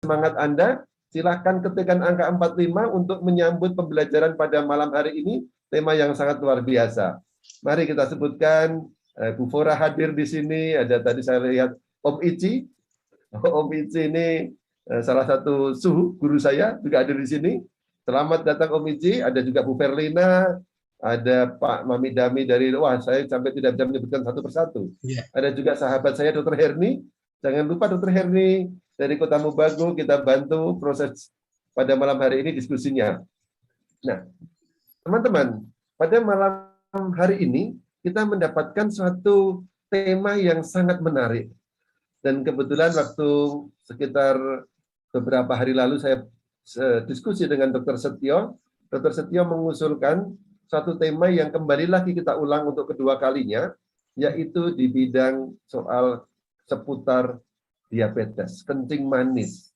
semangat Anda, silakan ketikkan angka 45 untuk menyambut pembelajaran pada malam hari ini, tema yang sangat luar biasa. Mari kita sebutkan, Bu Fora hadir di sini, ada tadi saya lihat Om Ici. Om Ici ini salah satu suhu, guru saya, juga hadir di sini. Selamat datang Om Ici, ada juga Bu Verlina, ada Pak Mami Dami dari, wah saya sampai tidak bisa menyebutkan satu persatu. Ada juga sahabat saya Dr. Herni, jangan lupa Dr. Herni, dari Kota Mobagu, kita bantu proses pada malam hari ini diskusinya. Nah, teman-teman, pada malam hari ini kita mendapatkan suatu tema yang sangat menarik. Dan kebetulan waktu sekitar beberapa hari lalu saya diskusi dengan Dr. Setio mengusulkan satu tema yang kembali lagi kita ulang untuk kedua kalinya, yaitu di bidang soal seputar diabetes, kencing manis.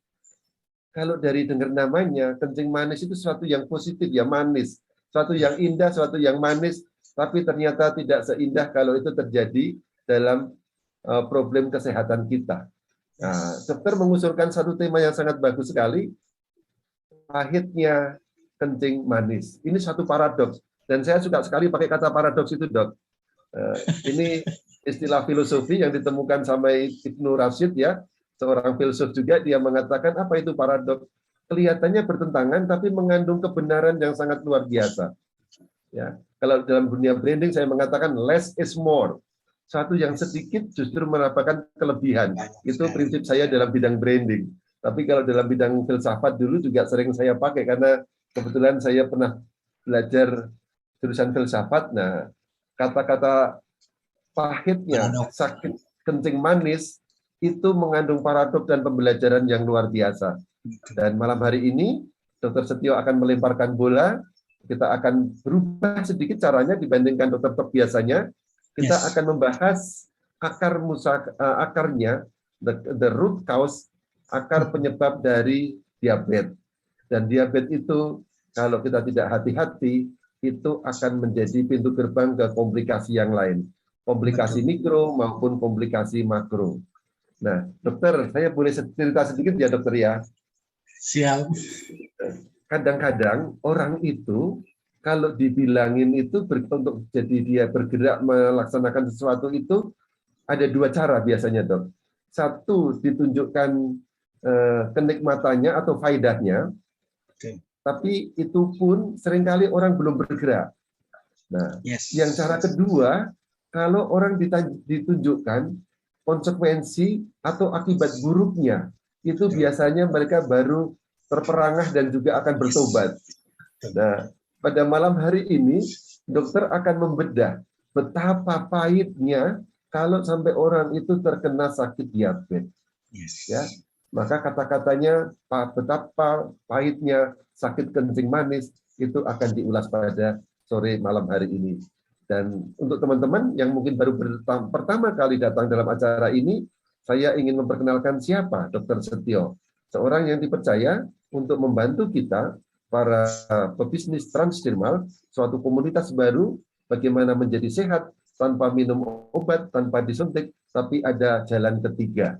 Kalau dari dengar namanya, kencing manis itu sesuatu yang positif, ya manis. Sesuatu yang indah, sesuatu yang manis, tapi ternyata tidak seindah kalau itu terjadi dalam problem kesehatan kita. Nah, dokter mengusulkan satu tema yang sangat bagus sekali, pahitnya kencing manis. Ini satu paradoks, dan saya suka sekali pakai kata paradoks itu, Dok. Ini istilah filosofi yang ditemukan sama Ibnu Rashid, ya, seorang filsuf juga. Dia mengatakan apa itu paradoks? Kelihatannya bertentangan tapi mengandung kebenaran yang sangat luar biasa. Ya, kalau dalam dunia branding saya mengatakan less is more. Satu yang sedikit justru mendapatkan kelebihan. Itu prinsip saya dalam bidang branding. Tapi kalau dalam bidang filsafat dulu juga sering saya pakai karena kebetulan saya pernah belajar jurusan filsafat. Nah, kata-kata pahitnya sakit kencing manis itu mengandung paradoks dan pembelajaran yang luar biasa. Dan malam hari ini Dr. Setio akan melemparkan bola. Kita akan berubah sedikit caranya dibandingkan dokter biasanya. Kita akan membahas akarnya, the root cause, akar penyebab dari diabetes. Dan diabetes itu kalau kita tidak hati-hati itu akan menjadi pintu gerbang ke komplikasi yang lain. Komplikasi mikro maupun komplikasi makro. Nah, dokter, saya boleh cerita sedikit ya, dokter ya? Siap. Kadang-kadang orang itu kalau dibilangin itu untuk jadi dia bergerak melaksanakan sesuatu itu ada dua cara biasanya, Dok. Satu, ditunjukkan kenikmatannya atau faedahnya. Tapi itu pun seringkali orang belum bergerak. Nah, yang cara kedua, kalau orang ditunjukkan konsekuensi atau akibat buruknya, itu biasanya mereka baru terperangah dan juga akan bertobat. Nah, pada malam hari ini, dokter akan membedah betapa pahitnya kalau sampai orang itu terkena sakit diabetes. Ya, maka kata-katanya betapa pahitnya sakit kencing manis itu akan diulas pada sore malam hari ini. Dan untuk teman-teman yang mungkin baru pertama kali datang dalam acara ini, saya ingin memperkenalkan siapa Dr. Setio, seorang yang dipercaya untuk membantu kita para pebisnis transdermal, suatu komunitas baru bagaimana menjadi sehat tanpa minum obat, tanpa disuntik, tapi ada jalan ketiga.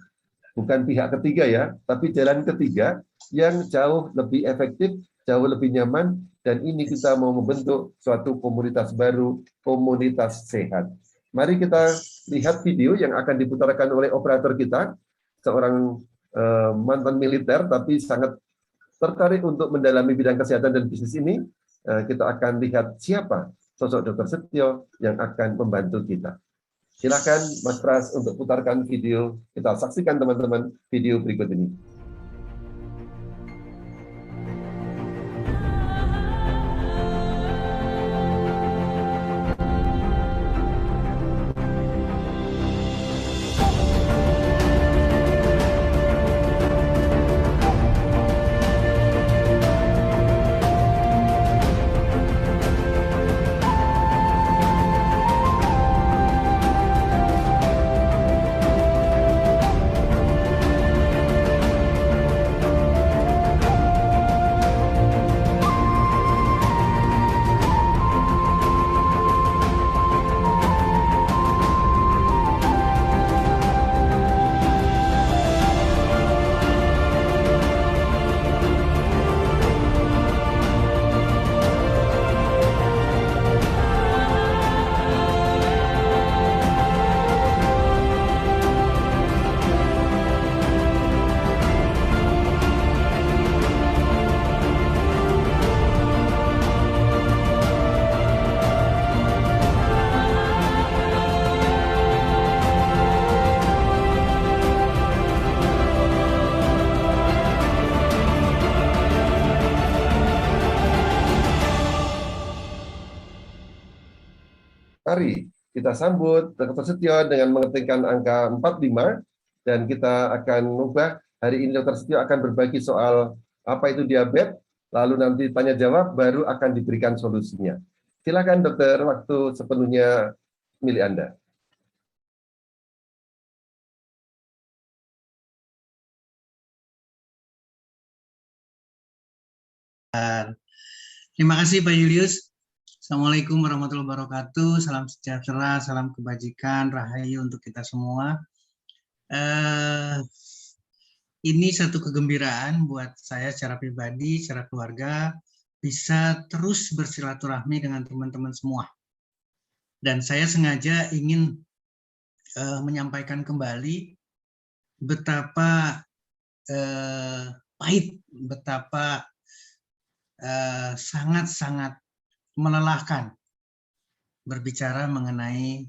Bukan pihak ketiga ya, tapi jalan ketiga yang jauh lebih efektif, jauh lebih nyaman, dan ini kita mau membentuk suatu komunitas baru, komunitas sehat. Mari kita lihat video yang akan diputarkan oleh operator kita, seorang mantan militer tapi sangat tertarik untuk mendalami bidang kesehatan dan bisnis ini. Kita akan lihat siapa sosok Dr. Setio yang akan membantu kita. Silakan Mas Pras untuk putarkan video. Kita saksikan teman-teman video berikut ini. Mari kita sambut Dr. Setio dengan mengetikkan angka 45 dan kita akan mengubah. Hari ini Dr. Setio akan berbagi soal apa itu diabetes, lalu nanti tanya jawab baru akan diberikan solusinya. Silakan dokter, waktu sepenuhnya milik Anda. Terima kasih Pak Julius. Assalamualaikum warahmatullahi wabarakatuh. Salam sejahtera, salam kebajikan, rahayu untuk kita semua. Ini satu kegembiraan buat saya secara pribadi, secara keluarga, bisa terus bersilaturahmi dengan teman-teman semua. Dan saya sengaja ingin menyampaikan kembali betapa pahit, betapa sangat-sangat melelahkan berbicara mengenai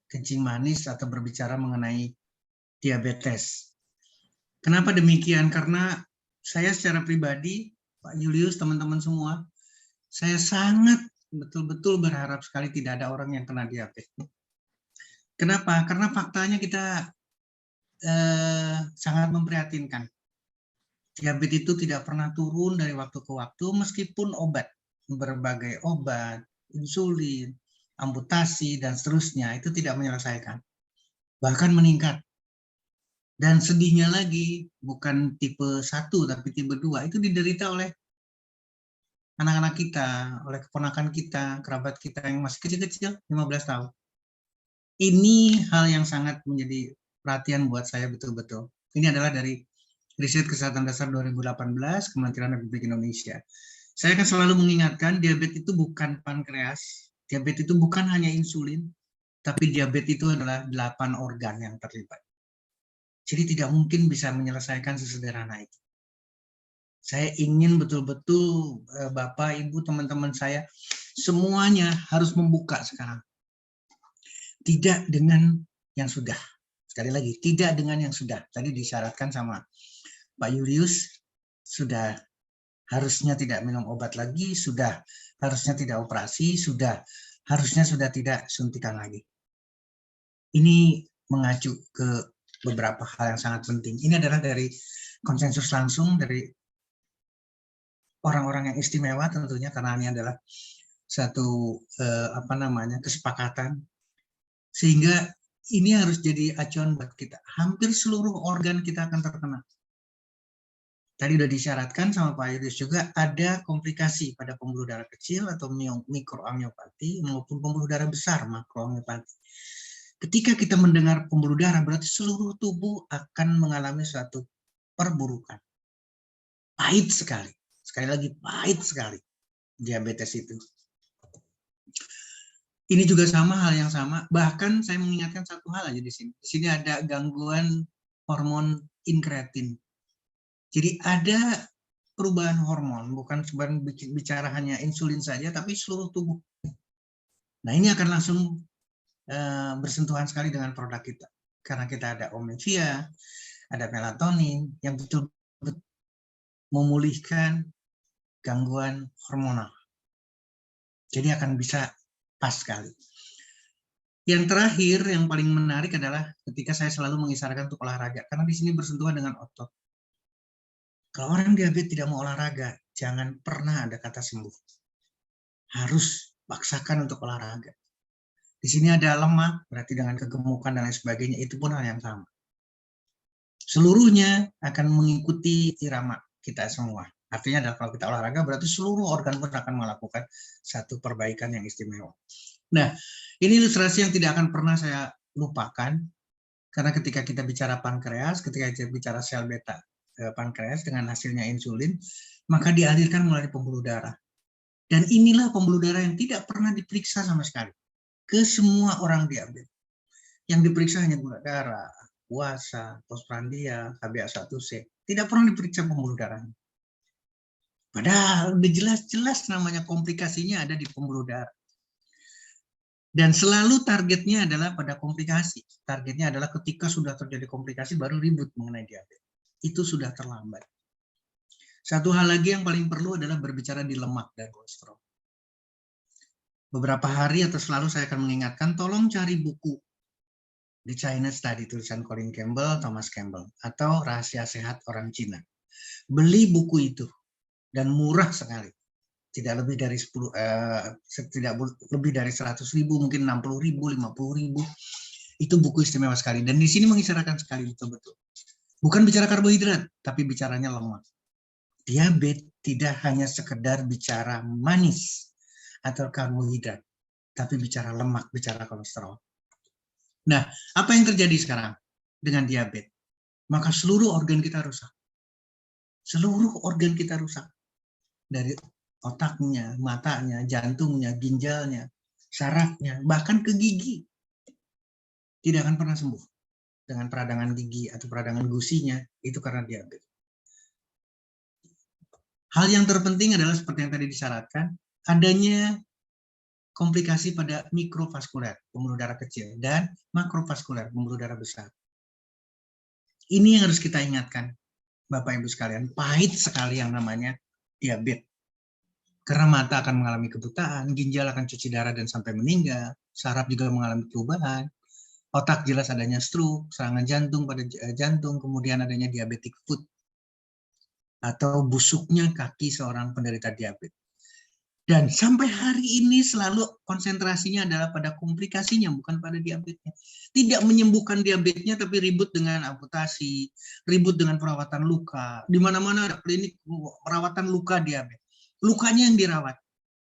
kencing manis atau berbicara mengenai diabetes. Kenapa demikian? Karena saya secara pribadi, Pak Julius, teman-teman semua, saya sangat betul-betul berharap sekali tidak ada orang yang kena diabetes. Kenapa? Karena faktanya kita sangat memprihatinkan. Diabetes itu tidak pernah turun dari waktu ke waktu meskipun obat, berbagai obat, insulin, amputasi, dan seterusnya itu tidak menyelesaikan. Bahkan meningkat. Dan sedihnya lagi, bukan tipe 1 tapi tipe 2, itu diderita oleh anak-anak kita, oleh keponakan kita, kerabat kita yang masih kecil-kecil, 15 tahun. Ini hal yang sangat menjadi perhatian buat saya betul-betul. Ini adalah dari Riset Kesehatan Dasar 2018, Kementerian Republik Indonesia. Saya akan selalu mengingatkan, diabetes itu bukan pankreas, diabetes itu bukan hanya insulin, tapi diabetes itu adalah 8 organ yang terlibat. Jadi tidak mungkin bisa menyelesaikan sesederhana itu. Saya ingin betul-betul Bapak, Ibu, teman-teman saya, semuanya harus membuka sekarang. Tidak dengan yang sudah. Sekali lagi, tidak dengan yang sudah. Tadi disyaratkan sama Pak Julius, sudah harusnya tidak minum obat lagi, sudah harusnya tidak operasi, harusnya sudah tidak suntikan lagi. Ini mengacu ke beberapa hal yang sangat penting. Ini adalah dari konsensus langsung dari orang-orang yang istimewa tentunya, karena ini adalah satu kesepakatan, sehingga ini harus jadi acuan buat kita. Hampir seluruh organ kita akan terkena. Tadi sudah disyaratkan sama Pak Yudis juga, ada komplikasi pada pembuluh darah kecil atau mikroangiopati maupun pembuluh darah besar makroangiopati. Ketika kita mendengar pembuluh darah, berarti seluruh tubuh akan mengalami suatu perburukan. Pahit sekali. Sekali lagi, pahit sekali diabetes itu. Ini juga sama, hal yang sama. Bahkan saya mengingatkan satu hal aja di sini. Di sini ada gangguan hormon inkretin. Jadi ada perubahan hormon, bukan bicara hanya insulin saja, tapi seluruh tubuh. Nah, ini akan langsung bersentuhan sekali dengan produk kita. Karena kita ada omega, ada melatonin, yang betul-betul memulihkan gangguan hormonal. Jadi akan bisa pas sekali. Yang terakhir, yang paling menarik adalah ketika saya selalu mengisyaratkan untuk olahraga. Karena di sini bersentuhan dengan otot. Kalau orang diabetes tidak mau olahraga, jangan pernah ada kata sembuh. Harus paksakan untuk olahraga. Di sini ada lemak, berarti dengan kegemukan dan lain sebagainya, itu pun hal yang sama. Seluruhnya akan mengikuti irama kita semua. Artinya adalah kalau kita olahraga, berarti seluruh organ pun akan melakukan satu perbaikan yang istimewa. Nah, ini ilustrasi yang tidak akan pernah saya lupakan, karena ketika kita bicara pankreas, ketika kita bicara sel beta pankreas dengan hasilnya insulin, maka dialirkan melalui pembuluh darah. Dan inilah pembuluh darah yang tidak pernah diperiksa sama sekali ke semua orang diabetes. Yang diperiksa hanya gula darah, puasa, postprandial, HbA1c. Tidak pernah diperiksa pembuluh darahnya. Padahal udah jelas-jelas namanya komplikasinya ada di pembuluh darah. Dan selalu targetnya adalah pada komplikasi. Targetnya adalah ketika sudah terjadi komplikasi baru ribut mengenai diabetes. Itu sudah terlambat. Satu hal lagi yang paling perlu adalah berbicara di lemak dan kolesterol. beberapa hari atau selalu saya akan mengingatkan, tolong cari buku The China Study, tulisan Colin Campbell, Thomas Campbell, atau Rahasia Sehat Orang Cina. Beli buku itu, dan murah sekali. Tidak lebih dari 100.000, mungkin 60.000, 50.000. Itu buku istimewa sekali. Dan di sini mengisyaratkan sekali betul-betul. Bukan bicara karbohidrat, tapi bicaranya lemak. Diabetes tidak hanya sekedar bicara manis atau karbohidrat, tapi bicara lemak, bicara kolesterol. Nah, apa yang terjadi sekarang dengan diabetes? Maka seluruh organ kita rusak. Seluruh organ kita rusak. Dari otaknya, matanya, jantungnya, ginjalnya, sarafnya, bahkan ke gigi. Tidak akan pernah sembuh dengan peradangan gigi atau peradangan gusinya, itu karena diabetes. Hal yang terpenting adalah seperti yang tadi disyaratkan, adanya komplikasi pada mikrovaskuler, pembuluh darah kecil, dan makrovaskuler, pembuluh darah besar. Ini yang harus kita ingatkan, Bapak Ibu sekalian. Pahit sekali yang namanya diabetes. Karena mata akan mengalami kebutaan, ginjal akan cuci darah dan sampai meninggal, saraf juga mengalami perubahan, otak jelas adanya stroke, serangan jantung pada jantung, kemudian adanya diabetic foot, atau busuknya kaki seorang penderita diabetes. Dan sampai hari ini selalu konsentrasinya adalah pada komplikasinya, bukan pada diabetesnya. Tidak menyembuhkan diabetesnya, tapi ribut dengan amputasi, ribut dengan perawatan luka. Di mana-mana ada klinik perawatan luka diabetes. Lukanya yang dirawat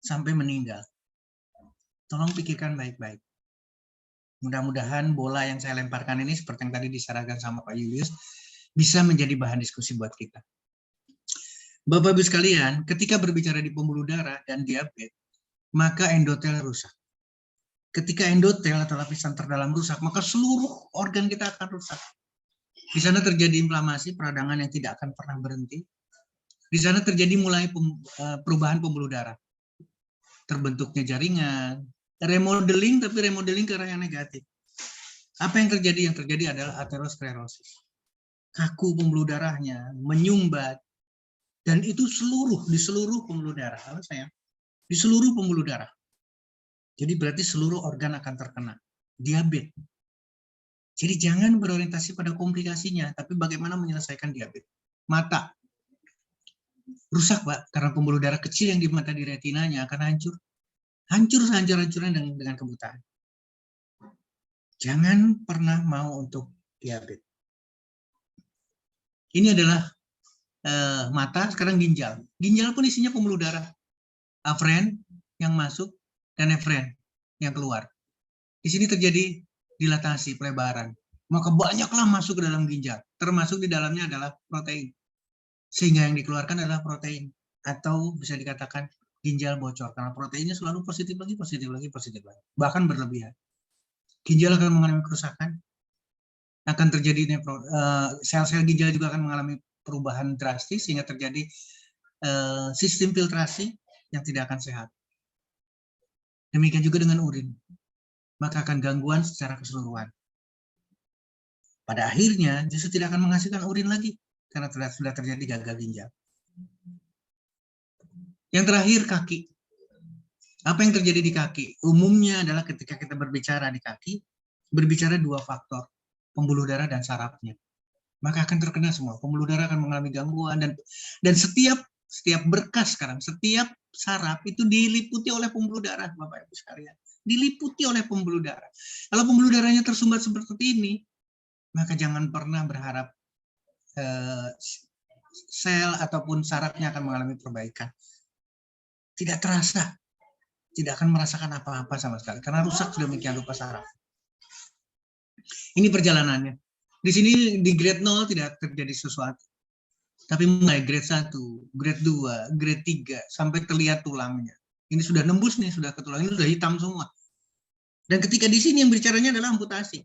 sampai meninggal. Tolong pikirkan baik-baik. Mudah-mudahan bola yang saya lemparkan ini, seperti yang tadi disarankan sama Pak Julius, bisa menjadi bahan diskusi buat kita. Bapak-Ibu sekalian, ketika berbicara di pembuluh darah dan diabetes, maka endotel rusak. Ketika endotel atau lapisan terdalam rusak, maka seluruh organ kita akan rusak. Di sana terjadi inflamasi, peradangan yang tidak akan pernah berhenti. Di sana terjadi mulai perubahan pembuluh darah. Terbentuknya jaringan, remodeling, tapi remodeling ke arah yang negatif. Apa yang terjadi? Yang terjadi adalah aterosklerosis. Kaku pembuluh darahnya, menyumbat, dan itu di seluruh pembuluh darah. Halo sayang, di seluruh pembuluh darah. Jadi berarti seluruh organ akan terkena. Diabetes. Jadi jangan berorientasi pada komplikasinya, tapi bagaimana menyelesaikan diabetes. Mata. Rusak, Pak, karena pembuluh darah kecil yang di mata di retinanya akan hancur. Hancur sehancur-hancurnya dengan kebutaan. Jangan pernah mau untuk diabetes. Ini adalah mata, sekarang ginjal. Ginjal pun isinya pembuluh darah. Afren yang masuk dan efren yang keluar. Di sini terjadi dilatasi, pelebaran. Maka banyaklah masuk ke dalam ginjal. Termasuk di dalamnya adalah protein. Sehingga yang dikeluarkan adalah protein. Atau bisa dikatakan ginjal bocor. Karena proteinnya selalu positif lagi, positif lagi, positif lagi. Bahkan berlebihan. Ginjal akan mengalami kerusakan. Akan terjadi sel-sel ginjal juga akan mengalami perubahan drastis sehingga terjadi sistem filtrasi yang tidak akan sehat. Demikian juga dengan urin. Maka akan gangguan secara keseluruhan. Pada akhirnya justru tidak akan menghasilkan urin lagi karena sudah terjadi gagal ginjal. Yang terakhir, kaki. Apa yang terjadi di kaki? Umumnya adalah ketika kita berbicara di kaki, berbicara dua faktor, pembuluh darah dan sarafnya. Maka akan terkena semua. Pembuluh darah akan mengalami gangguan dan setiap berkas sekarang, setiap saraf itu diliputi oleh pembuluh darah, Bapak Ibu sekalian. Diliputi oleh pembuluh darah. Kalau pembuluh darahnya tersumbat seperti ini, maka jangan pernah berharap sel ataupun sarafnya akan mengalami perbaikan. Tidak terasa, tidak akan merasakan apa-apa sama sekali, karena rusak sudah demikian rupa saraf. Ini perjalanannya. Di sini di grade 0 tidak terjadi sesuatu. Tapi mulai grade 1, grade 2, grade 3, sampai terlihat tulangnya. Ini sudah nembus nih, sudah ke tulang, ini sudah hitam semua. Dan ketika di sini yang bicaranya adalah amputasi.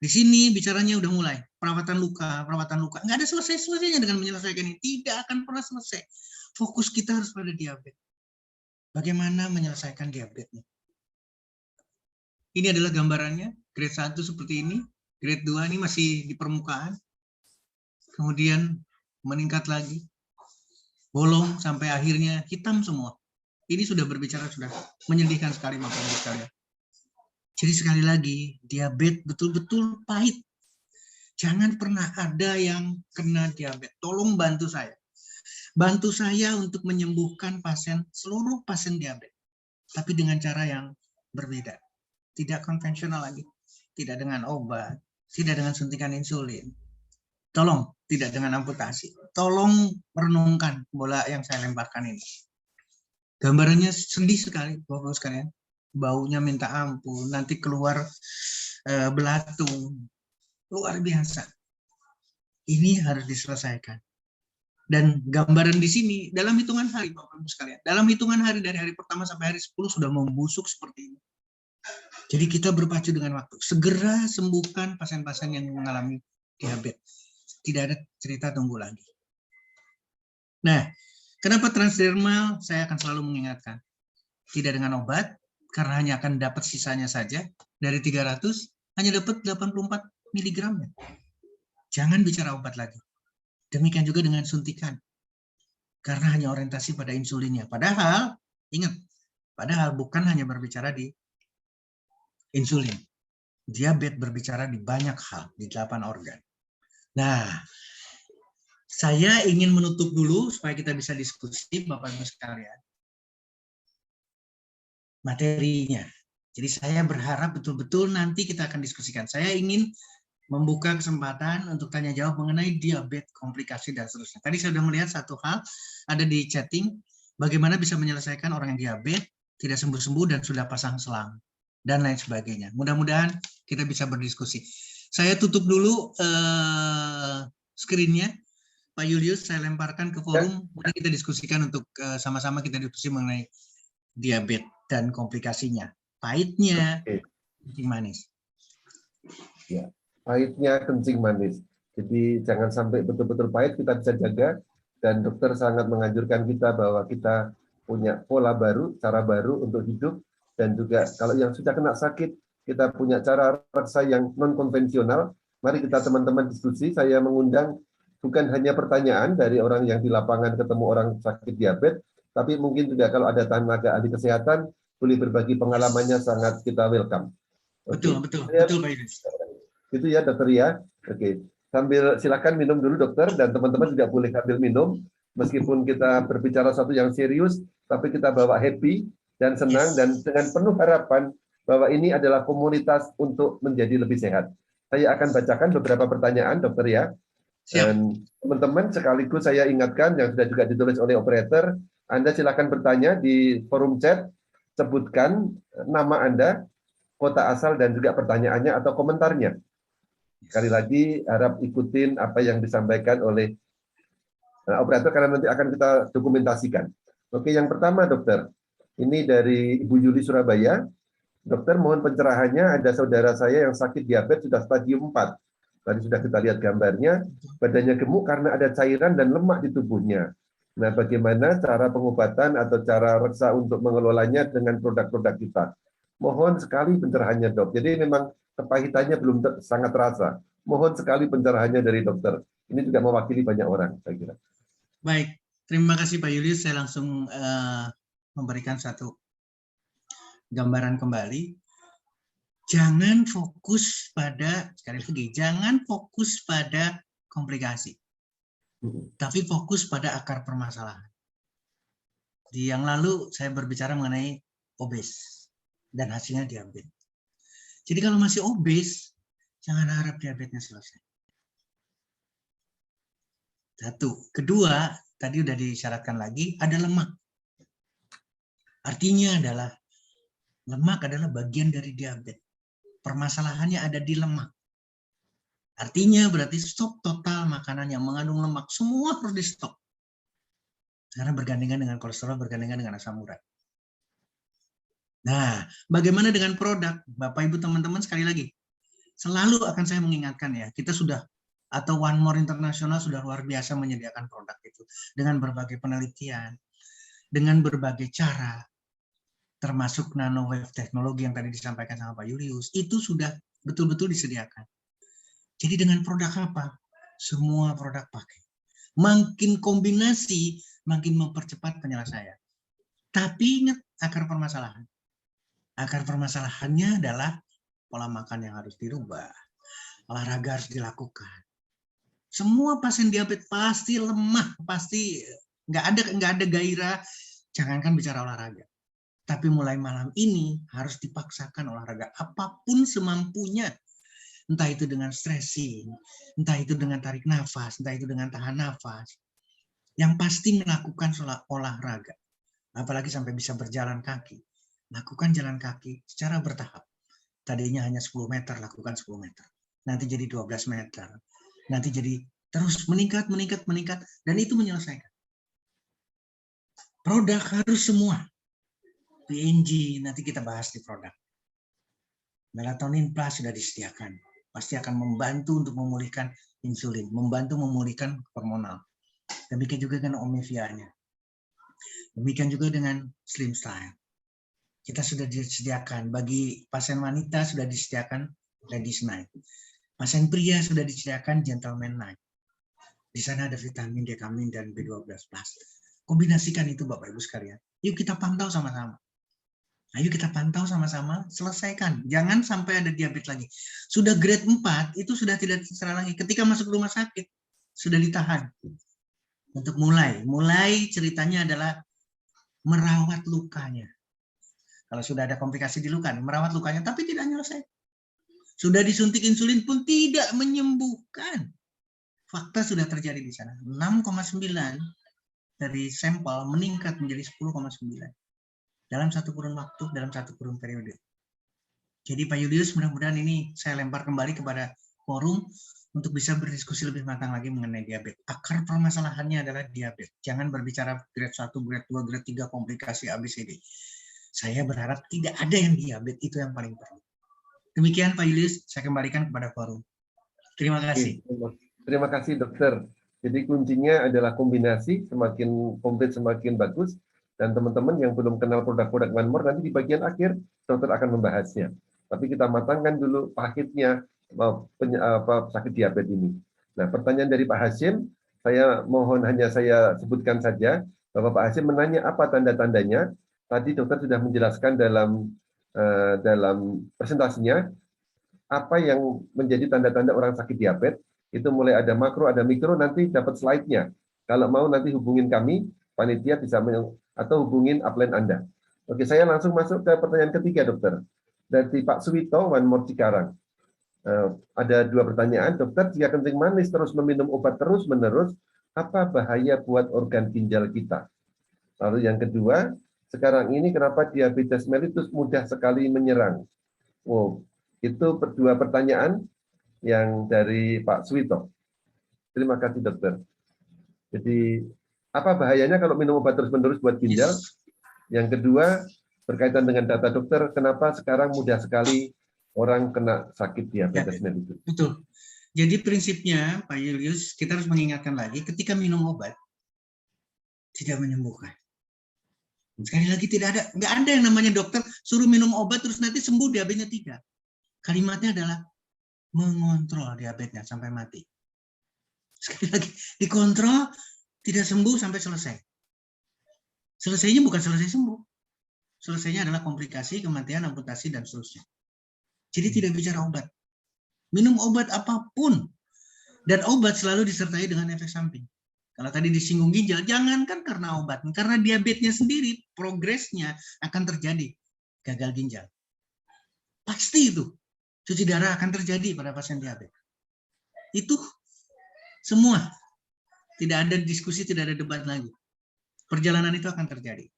Di sini bicaranya udah mulai perawatan luka. Nggak ada selesai-selesainya dengan menyelesaikan ini. Tidak akan pernah selesai. Fokus kita harus pada diabetes. Bagaimana menyelesaikan diabetesnya? Ini adalah gambarannya. Grade 1 seperti ini. Grade 2 ini masih di permukaan. Kemudian meningkat lagi. Bolong sampai akhirnya hitam semua. Ini sudah berbicara, sudah menyedihkan sekali Bapak Ibu sekalian. Jadi sekali lagi, diabetes betul-betul pahit. Jangan pernah ada yang kena diabetes. Tolong bantu saya. Bantu saya untuk menyembuhkan seluruh pasien diabetes. Tapi dengan cara yang berbeda. Tidak konvensional lagi. Tidak dengan obat. Tidak dengan suntikan insulin. Tolong, tidak dengan amputasi. Tolong renungkan bola yang saya lemparkan ini. Gambarannya sedih sekali, Bapak sekalian. Baunya minta ampun, nanti keluar belatung. Luar biasa. Ini harus diselesaikan. Dan gambaran di sini, dalam hitungan hari, Bapak Ibu sekalian. Dalam hitungan hari, dari hari pertama sampai hari 10 sudah membusuk seperti ini. Jadi kita berpacu dengan waktu. Segera sembuhkan pasien-pasien yang mengalami diabetes. Tidak ada cerita tunggu lagi. Nah, kenapa transdermal? Saya akan selalu mengingatkan. Tidak dengan obat, karena hanya akan dapat sisanya saja. Dari 300, hanya dapat 84 mg. Jangan bicara obat lagi. Demikian juga dengan suntikan. Karena hanya orientasi pada insulinnya. Padahal, ingat, bukan hanya berbicara di insulin. Diabetes berbicara di banyak hal, di 8 organ. Nah, saya ingin menutup dulu supaya kita bisa diskusi, Bapak Ibu sekalian. Materinya. Jadi saya berharap betul-betul nanti kita akan diskusikan. Saya ingin membuka kesempatan untuk tanya jawab mengenai diabetes, komplikasi, dan seterusnya. Tadi saya sudah melihat satu hal, ada di chatting, bagaimana bisa menyelesaikan orang yang diabetes, tidak sembuh-sembuh, dan sudah pasang selang, dan lain sebagainya. Mudah-mudahan kita bisa berdiskusi. Saya tutup dulu screen-nya. Pak Julius, saya lemparkan ke forum, kemudian kita diskusikan untuk sama-sama kita diskusi mengenai diabetes dan komplikasinya. Pahitnya, kencing manis. Ya, pahitnya kencing manis. Jadi jangan sampai betul-betul pahit, kita bisa jaga. Dan dokter sangat menganjurkan kita bahwa kita punya pola baru, cara baru untuk hidup. Dan juga kalau yang sudah kena sakit, kita punya cara rasa yang non-konvensional. Mari kita teman-teman diskusi. Saya mengundang bukan hanya pertanyaan dari orang yang di lapangan ketemu orang sakit diabetes, tapi mungkin juga kalau ada tenaga ahli kesehatan, boleh berbagi pengalamannya, sangat kita welcome. Betul, betul Pak Yunus. Itu ya dokter ya. Oke. Sambil silakan minum dulu dokter, dan teman-teman juga boleh ambil minum. Meskipun kita berbicara satu yang serius, tapi kita bawa happy dan senang, dan dengan penuh harapan bahwa ini adalah komunitas untuk menjadi lebih sehat. Saya akan bacakan beberapa pertanyaan dokter ya. Dan teman-teman sekaligus saya ingatkan yang sudah juga ditulis oleh operator, Anda silakan bertanya di forum chat, sebutkan nama Anda, kota asal, dan juga pertanyaannya atau komentarnya. Sekali lagi harap ikutin apa yang disampaikan oleh operator karena nanti akan kita dokumentasikan. Oke, yang pertama dokter, ini dari Ibu Yuli Surabaya. Dokter, mohon pencerahannya, ada saudara saya yang sakit diabetes sudah stadium 4. Tadi sudah kita lihat gambarnya, badannya gemuk karena ada cairan dan lemak di tubuhnya. Nah, bagaimana cara pengobatan atau cara reksa untuk mengelolanya dengan produk-produk kita? Mohon sekali pencerahannya, dok. Jadi memang kepahitannya belum sangat terasa. Mohon sekali pencerahannya dari dokter. Ini juga mewakili banyak orang, saya kira. Baik, terima kasih Pak Julius. Saya langsung memberikan satu gambaran kembali. Jangan fokus pada, sekali lagi, jangan fokus pada komplikasi, tapi fokus pada akar permasalahan. Di yang lalu saya berbicara mengenai obes dan hasilnya diabetes. Jadi kalau masih obes, jangan harap diabetesnya selesai. Satu. Kedua, tadi udah disyaratkan lagi, ada lemak. Artinya adalah, lemak adalah bagian dari diabetes. Permasalahannya ada di lemak. Artinya berarti stop total makanan yang mengandung lemak. Semua harus di stop. Karena bergandengan dengan kolesterol, bergandengan dengan asam urat. Nah, bagaimana dengan produk? Bapak, Ibu, teman-teman, sekali lagi. Selalu akan saya mengingatkan ya, kita sudah, atau One More International sudah luar biasa menyediakan produk itu. Dengan berbagai penelitian, dengan berbagai cara, termasuk nanowave teknologi yang tadi disampaikan sama Pak Julius, itu sudah betul-betul disediakan. Jadi dengan produk apa? Semua produk pakai. Makin kombinasi, makin mempercepat penyelesaian. Tapi ingat akar permasalahan. Akar permasalahannya adalah pola makan yang harus dirubah, olahraga harus dilakukan. Semua pasien diabetes pasti lemah, pasti nggak ada gairah. Jangankan bicara olahraga. Tapi mulai malam ini harus dipaksakan olahraga apapun semampunya. Entah itu dengan stretching, entah itu dengan tarik nafas, entah itu dengan tahan nafas. Yang pasti melakukan olahraga. Apalagi sampai bisa berjalan kaki. Lakukan jalan kaki secara bertahap. Tadinya hanya 10 meter, lakukan 10 meter. Nanti jadi 12 meter. Nanti jadi terus meningkat, dan itu menyelesaikan. Produk harus semua. PNG nanti kita bahas di produk. Melatonin Plus sudah disediakan. Pasti akan membantu untuk memulihkan insulin, membantu memulihkan hormonal. Demikian juga dengan Omnivia-nya. Demikian juga dengan Slim Style. Kita sudah disediakan. Bagi pasien wanita sudah disediakan Ladies Night. Pasien pria sudah disediakan Gentleman Night. Di sana ada vitamin D, kamin, dan B12+. Kombinasikan itu Bapak Ibu sekalian. Yuk kita pantau sama-sama. Ayo kita pantau sama-sama, selesaikan. Jangan sampai ada diabetes lagi. Sudah grade 4, itu sudah tidak terserah lagi. Ketika masuk rumah sakit, sudah ditahan. Untuk mulai ceritanya adalah merawat lukanya. Kalau sudah ada komplikasi di luka, merawat lukanya, tapi tidak menyelesaikan. Sudah disuntik insulin pun tidak menyembuhkan. Fakta sudah terjadi di sana. 6,9 dari sampel meningkat menjadi 10,9. Dalam satu kurun waktu, dalam satu kurun periode. Jadi Pak Julius, mudah-mudahan ini saya lempar kembali kepada forum untuk bisa berdiskusi lebih matang lagi mengenai diabetes. Akar permasalahannya adalah diabetes. Jangan berbicara grade 1, grade 2, grade 3, komplikasi ABCD. Saya berharap tidak ada yang diabetes, itu yang paling perlu. Demikian Pak Julius, saya kembalikan kepada forum. Terima kasih. Terima kasih dokter. Jadi kuncinya adalah kombinasi, semakin komplit semakin bagus. Dan teman-teman yang belum kenal produk-produk One More, nanti di bagian akhir dokter akan membahasnya. Tapi kita matangkan dulu pahitnya sakit diabetes ini. Nah, pertanyaan dari Pak Hasyim, saya mohon hanya saya sebutkan saja bahwa Pak Hasyim menanya apa tanda-tandanya. Tadi dokter sudah menjelaskan dalam presentasinya apa yang menjadi tanda-tanda orang sakit diabetes. Itu mulai ada makro, ada mikro, nanti dapat slide-nya. Kalau mau nanti hubungin kami, panitia bisa atau hubungin upline Anda. Oke, saya langsung masuk ke pertanyaan ketiga, dokter. Dari Pak Suwito, One More Cikarang. Ada 2 pertanyaan, dokter, jika kencing manis terus meminum obat terus-menerus, apa bahaya buat organ ginjal kita? Lalu yang kedua, sekarang ini kenapa diabetes mellitus mudah sekali menyerang? Wow, itu 2 pertanyaan yang dari Pak Suwito. Terima kasih, dokter. Jadi, apa bahayanya kalau minum obat terus-menerus buat ginjal? Yang kedua, berkaitan dengan data dokter, kenapa sekarang mudah sekali orang kena sakit diabetes mellitus? Betul. Jadi prinsipnya, Pak Julius, kita harus mengingatkan lagi, ketika minum obat, tidak menyembuhkan. Sekali lagi nggak ada yang namanya dokter suruh minum obat terus nanti sembuh diabetesnya, tidak. Kalimatnya adalah mengontrol diabetesnya sampai mati. Sekali lagi, dikontrol, tidak sembuh sampai selesai. Selesainya bukan selesai sembuh. Selesainya adalah komplikasi, kematian, amputasi, dan seterusnya. Jadi tidak bicara obat. Minum obat apapun. Dan obat selalu disertai dengan efek samping. Kalau tadi disinggung ginjal, jangankan karena obat. Karena diabetesnya sendiri, progresnya akan terjadi. Gagal ginjal. Pasti itu. Cuci darah akan terjadi pada pasien diabetes. Itu semua. Tidak ada diskusi, tidak ada debat lagi. Perjalanan itu akan terjadi.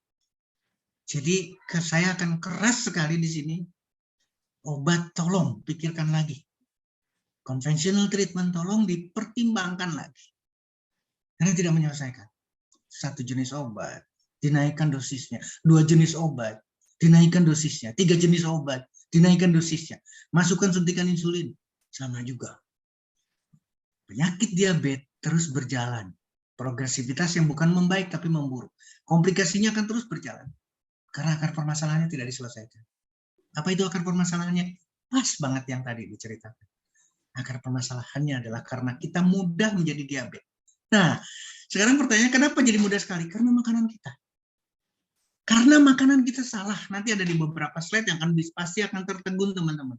Jadi saya akan keras sekali di sini. Obat tolong pikirkan lagi. Conventional treatment tolong dipertimbangkan lagi. Karena tidak menyelesaikan. 1 jenis obat, dinaikkan dosisnya. 2 jenis obat, dinaikkan dosisnya. 3 jenis obat, dinaikkan dosisnya. Masukkan suntikan insulin. Sama juga. Penyakit diabetes terus berjalan. Progresivitas yang bukan membaik tapi memburuk. Komplikasinya akan terus berjalan. Karena akar permasalahannya tidak diselesaikan. Apa itu akar permasalahannya? Pas banget yang tadi diceritakan. Akar permasalahannya adalah karena kita mudah menjadi diabetes. Nah, sekarang pertanyaannya kenapa jadi mudah sekali? Karena makanan kita. Karena makanan kita salah. Nanti ada di beberapa slide yang pasti akan tertegun teman-teman.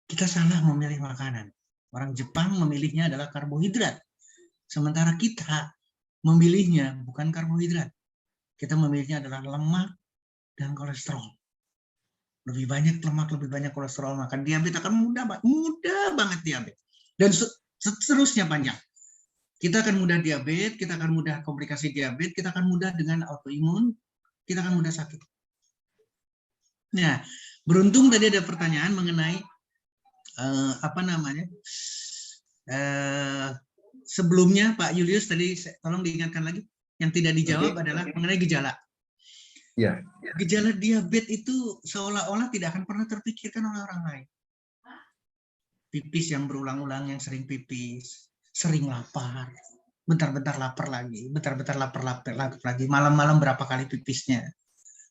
Kita salah memilih makanan. Orang Jepang memilihnya adalah karbohidrat. Sementara kita memilihnya bukan karbohidrat. Kita memilihnya adalah lemak dan kolesterol. Lebih banyak lemak, lebih banyak kolesterol, maka diabetes akan mudah banget diabetes. Dan seterusnya panjang. Kita akan mudah diabetes, kita akan mudah komplikasi diabetes, kita akan mudah dengan autoimun, kita akan mudah sakit. Nah, beruntung tadi ada pertanyaan mengenai sebelumnya Pak Julius tadi, tolong diingatkan lagi, yang tidak dijawab adalah mengenai gejala. Ya. Gejala diabetes itu seolah-olah tidak akan pernah terpikirkan oleh orang lain. Pipis yang berulang-ulang, yang sering pipis, sering lapar, bentar-bentar lapar lagi, bentar-bentar lapar lagi, malam-malam berapa kali pipisnya,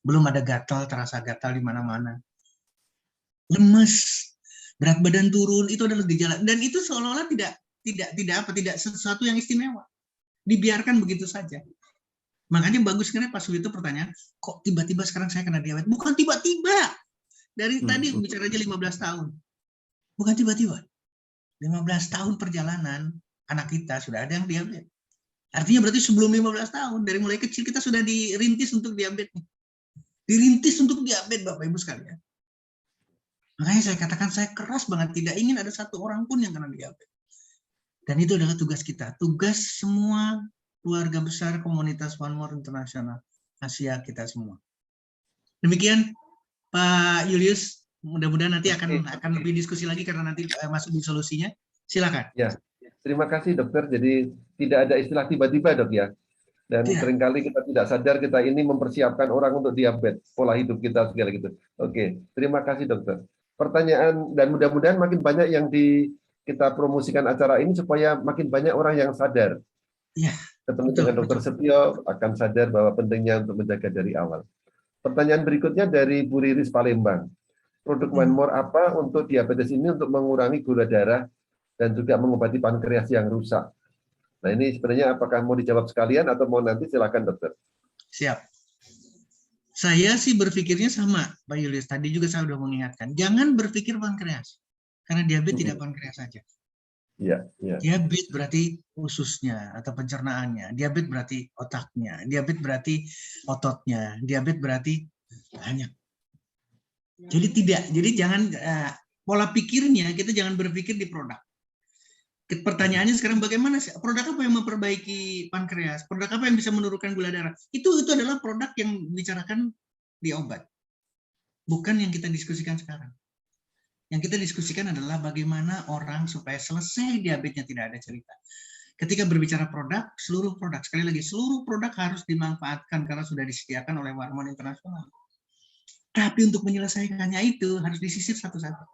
belum ada gatal, terasa gatal di mana-mana, lemes, berat badan turun, itu adalah gejala, dan itu seolah-olah tidak sesuatu yang istimewa, dibiarkan begitu saja. Makanya bagus sekali Pak Suwito pertanyaan, kok tiba-tiba sekarang saya kena diabetes? Bukan tiba-tiba, dari tadi bicara aja 15 tahun, bukan tiba-tiba. 15 tahun perjalanan anak kita sudah ada yang diabetes. Artinya berarti sebelum 15 tahun, dari mulai kecil kita sudah dirintis untuk diabetes. Dirintis untuk diabetes Bapak Ibu sekalian. Makanya saya katakan saya keras banget, tidak ingin ada satu orang pun yang kena diabetes. Dan itu adalah tugas kita, tugas semua keluarga besar komunitas One More International Asia kita semua. Demikian Pak Julius, mudah-mudahan nanti akan lebih diskusi lagi karena nanti masuk di solusinya. Silakan. Ya, terima kasih dokter. Jadi tidak ada istilah tiba-tiba dok ya. Dan seringkali kita tidak sadar kita ini mempersiapkan orang untuk diabetes, pola hidup kita segala gitu. Oke, terima kasih dokter. Pertanyaan, dan mudah-mudahan makin banyak yang kita promosikan acara ini supaya makin banyak orang yang sadar. Ya, ketemu dengan Dokter Setio akan sadar bahwa pentingnya untuk menjaga dari awal. Pertanyaan berikutnya dari Bu Riris Palembang. Produk One More apa untuk diabetes ini untuk mengurangi gula darah dan juga mengobati pankreas yang rusak? Nah ini sebenarnya apakah mau dijawab sekalian atau mau nanti, silakan dokter. Siap. Saya sih berpikirnya sama Pak Julius. Tadi juga saya sudah mengingatkan. Jangan berpikir pankreas. Karena diabetes tidak pankreas saja. Ya, ya. Diabetes berarti ususnya atau pencernaannya, diabetes berarti otaknya, diabetes berarti ototnya, diabetes berarti banyak. Jadi jangan pola pikirnya kita jangan berpikir di produk. Pertanyaannya sekarang bagaimana sih produk apa yang memperbaiki pankreas, produk apa yang bisa menurunkan gula darah? Itu adalah produk yang dibicarakan di obat, bukan yang kita diskusikan sekarang. Yang kita diskusikan adalah bagaimana orang supaya selesai diabetesnya tidak ada cerita. Ketika berbicara produk, seluruh produk, sekali lagi, seluruh produk harus dimanfaatkan karena sudah disediakan oleh One More International. Tapi untuk menyelesaikannya itu harus disisir satu-satu.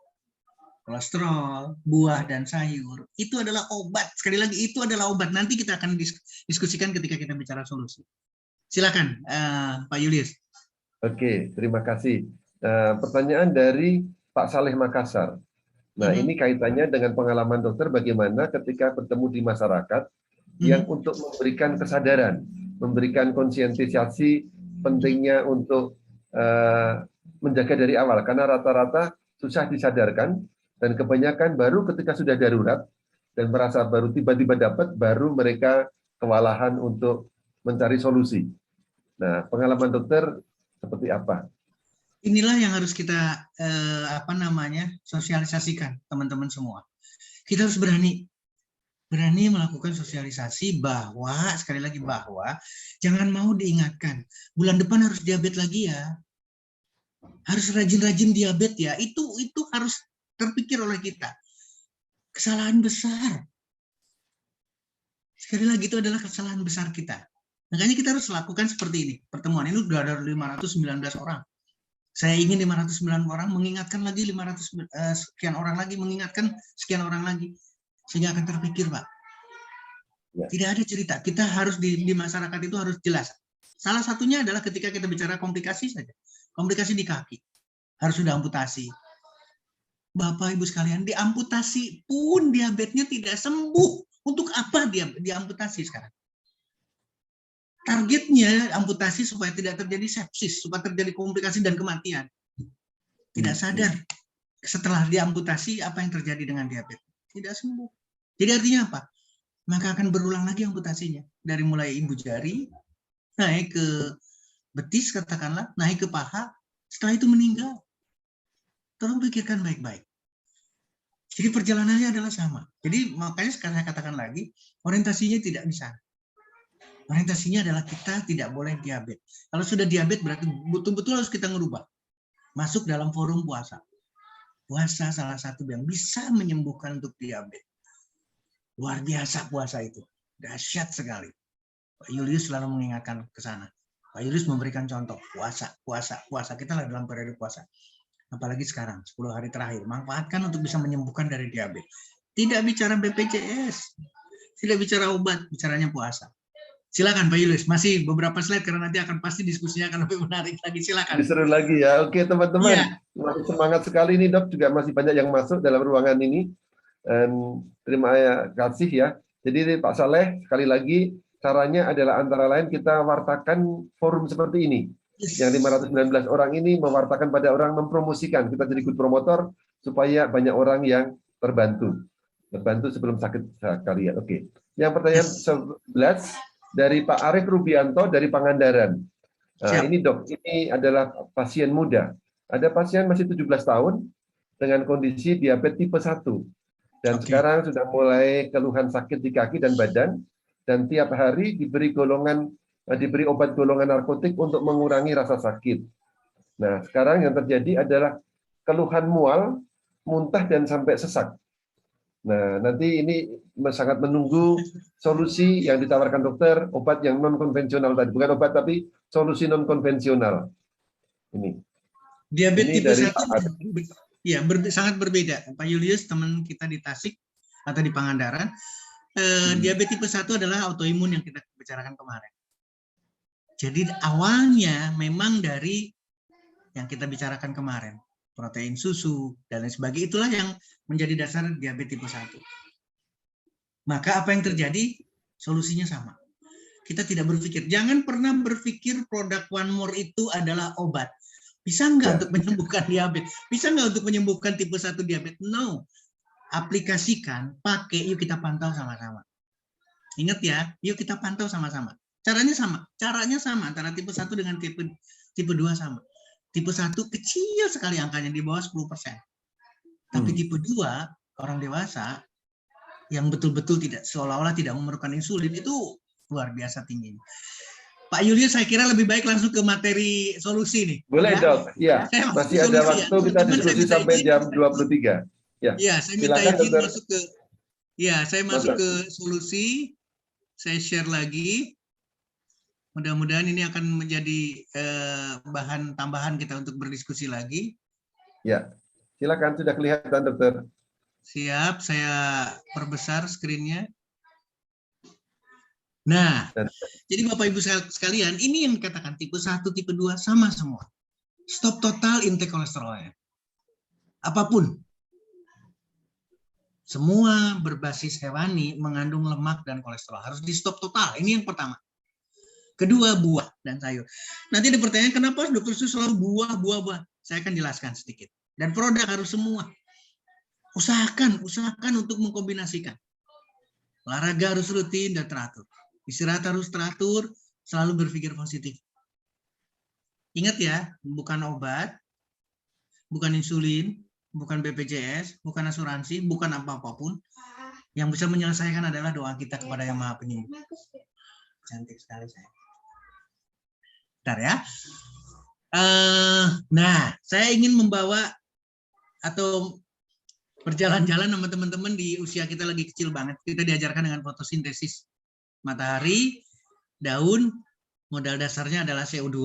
Kolesterol, buah, dan sayur, itu adalah obat. Sekali lagi, itu adalah obat. Nanti kita akan diskusikan ketika kita bicara solusi. Silakan, Pak Julius. Oke, terima kasih. Pertanyaan dari Pak Saleh Makassar. Nah, ini kaitannya dengan pengalaman dokter bagaimana ketika bertemu di masyarakat yang untuk memberikan kesadaran, memberikan konsientisasi pentingnya untuk menjaga dari awal. Karena rata-rata susah disadarkan dan kebanyakan baru ketika sudah darurat dan merasa baru tiba-tiba dapat, baru mereka kewalahan untuk mencari solusi. Nah, pengalaman dokter seperti apa? Inilah yang harus kita sosialisasikan teman-teman semua. Kita harus berani melakukan sosialisasi bahwa sekali lagi bahwa jangan mau diingatkan bulan depan harus diabetes lagi ya, harus rajin-rajin diabetes ya. Itu harus terpikir oleh kita. Kesalahan besar. Sekali lagi itu adalah kesalahan besar kita. Makanya kita harus lakukan seperti ini. Pertemuan ini sudah ada 519 orang. Saya ingin 509 orang mengingatkan lagi 500 sekian orang lagi, mengingatkan sekian orang lagi, sehingga akan terpikir, Pak. Ya. Tidak ada cerita. Kita harus di masyarakat itu harus jelas. Salah satunya adalah ketika kita bicara komplikasi saja. Komplikasi di kaki. Harus sudah amputasi. Bapak Ibu sekalian, diamputasi pun diabetesnya tidak sembuh. Untuk apa dia diamputasi sekarang? targetnya amputasi supaya tidak terjadi sepsis, supaya terjadi komplikasi dan kematian. Tidak sadar setelah diamputasi apa yang terjadi dengan diabetes. Tidak sembuh. Jadi artinya apa? Maka akan berulang lagi amputasinya. Dari mulai ibu jari, naik ke betis katakanlah, naik ke paha, setelah itu meninggal. Tolong pikirkan baik-baik. Jadi perjalanannya adalah sama. Jadi makanya sekarang saya katakan lagi, orientasinya tidak bisa. Orientasinya adalah kita tidak boleh diabetes. Kalau sudah diabetes berarti betul-betul harus kita ngerubah. Masuk dalam forum puasa. Puasa salah satu yang bisa menyembuhkan untuk diabetes. Luar biasa puasa itu. Dahsyat sekali. Pak Julius selalu mengingatkan ke sana. Pak Julius memberikan contoh. Puasa. Kita lagi dalam periode puasa. Apalagi sekarang, 10 hari terakhir. Manfaatkan untuk bisa menyembuhkan dari diabetes. Tidak bicara BPJS. Tidak bicara obat. Bicaranya puasa. Silakan Pak Julius, masih beberapa slide karena nanti akan pasti diskusinya akan lebih menarik lagi. Silakan. Seru lagi ya. Oke teman-teman, masih semangat sekali nih Dok, juga masih banyak yang masuk dalam ruangan ini. Dan terima kasih ya. Jadi Pak Saleh, sekali lagi caranya adalah antara lain kita wartakan forum seperti ini. Yang 519 orang ini mewartakan pada orang, mempromosikan. Kita jadi good promotor supaya banyak orang yang terbantu sebelum sakit sekalian. Oke. Yang pertanyaan 11 dari Pak Arif Rubianto dari Pangandaran. Nah, ini Dok, ini adalah pasien muda. Ada pasien masih 17 tahun dengan kondisi diabetes tipe 1. Dan sekarang sudah mulai keluhan sakit di kaki dan badan, dan tiap hari diberi obat golongan narkotik untuk mengurangi rasa sakit. Nah, sekarang yang terjadi adalah keluhan mual, muntah, dan sampai sesak. Nah, nanti ini sangat menunggu solusi yang ditawarkan dokter, obat yang non-konvensional tadi. Bukan obat, tapi solusi non-konvensional. Ini. Diabetes tipe 1 ya, sangat berbeda. Pak Julius, teman kita di Tasik atau di Pangandaran, diabetes tipe 1 adalah autoimun yang kita bicarakan kemarin. Jadi awalnya memang dari yang kita bicarakan kemarin. Protein susu, dan lain sebagainya. Itulah yang menjadi dasar diabetes tipe 1. Maka apa yang terjadi? Solusinya sama. Kita tidak berpikir. Jangan pernah berpikir produk One More itu adalah obat. Bisa nggak untuk menyembuhkan diabetes? Bisa nggak untuk menyembuhkan tipe 1 diabetes? No. Aplikasikan, pakai, yuk kita pantau sama-sama. Ingat ya, yuk kita pantau sama-sama. Caranya sama antara tipe 1 dengan tipe 2 sama. Tipe 1 kecil sekali angkanya, di bawah 10%. Tapi tipe 2, orang dewasa, yang betul-betul seolah-olah tidak memerlukan insulin, itu luar biasa tingginya. Pak Julius, saya kira lebih baik langsung ke materi solusi nih. Boleh ya? Dok, ya. Masih ada waktu ya. Kita diskusi sampai jam 23. Ya, saya minta izin masuk ke, saya masuk ke solusi, saya share lagi. Mudah-mudahan ini akan menjadi bahan tambahan kita untuk berdiskusi lagi. Ya, silakan, sudah kelihatan dokter. Siap, saya perbesar skrinnya. Nah, jadi Bapak Ibu sekalian, ini yang dikatakan tipe 1, tipe 2 sama semua. Stop total intake kolesterolnya. Apapun. Semua berbasis hewani mengandung lemak dan kolesterol. Harus di stop total. Ini yang pertama. Kedua, buah dan sayur. Nanti ada pertanyaan, kenapa dokter Sus selalu buah? Saya akan jelaskan sedikit. Dan produk harus semua. Usahakan untuk mengkombinasikan. Olahraga harus rutin dan teratur. Istirahat harus teratur, selalu berpikir positif. Ingat ya, bukan obat, bukan insulin, bukan BPJS, bukan asuransi, bukan apa-apapun. Yang bisa menyelesaikan adalah doa kita kepada Yang Maha Penyembuh. Cantik sekali saya. Bentar ya. Nah, saya ingin membawa atau berjalan-jalan sama teman-teman di usia kita lagi kecil banget. Kita diajarkan dengan fotosintesis matahari, daun, modal dasarnya adalah CO2,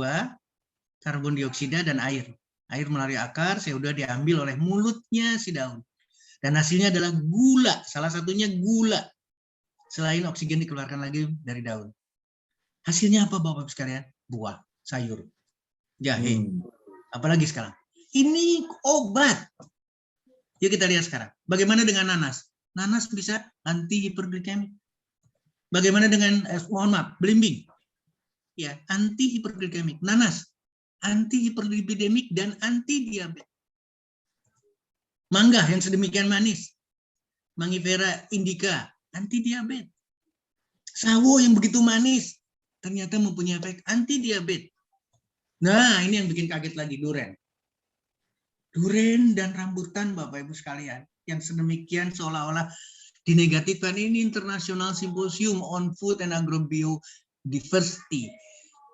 karbon dioksida, dan air. Air melalui akar, CO2 diambil oleh mulutnya si daun. Dan hasilnya adalah gula, salah satunya gula. Selain oksigen dikeluarkan lagi dari daun. Hasilnya apa Bapak-Ibu sekalian? Buah, sayur, jahe. Apalagi sekarang. Ini obat. Yuk kita lihat sekarang. Bagaimana dengan nanas? Nanas bisa anti hiperglikemik. Bagaimana dengan, belimbing? ya, anti hiperglikemik. Nanas, anti hiperlipidemik dan anti diabetes. Mangga yang sedemikian manis, Mangifera indica, anti diabetes. Sawo yang begitu manis, ternyata mempunyai efek anti diabetes. Nah, ini yang bikin kaget lagi, duren. Duren dan rambutan, Bapak Ibu sekalian, yang sedemikian seolah-olah dinegatifkan. Ini International Symposium on Food and Agrobiodiversity,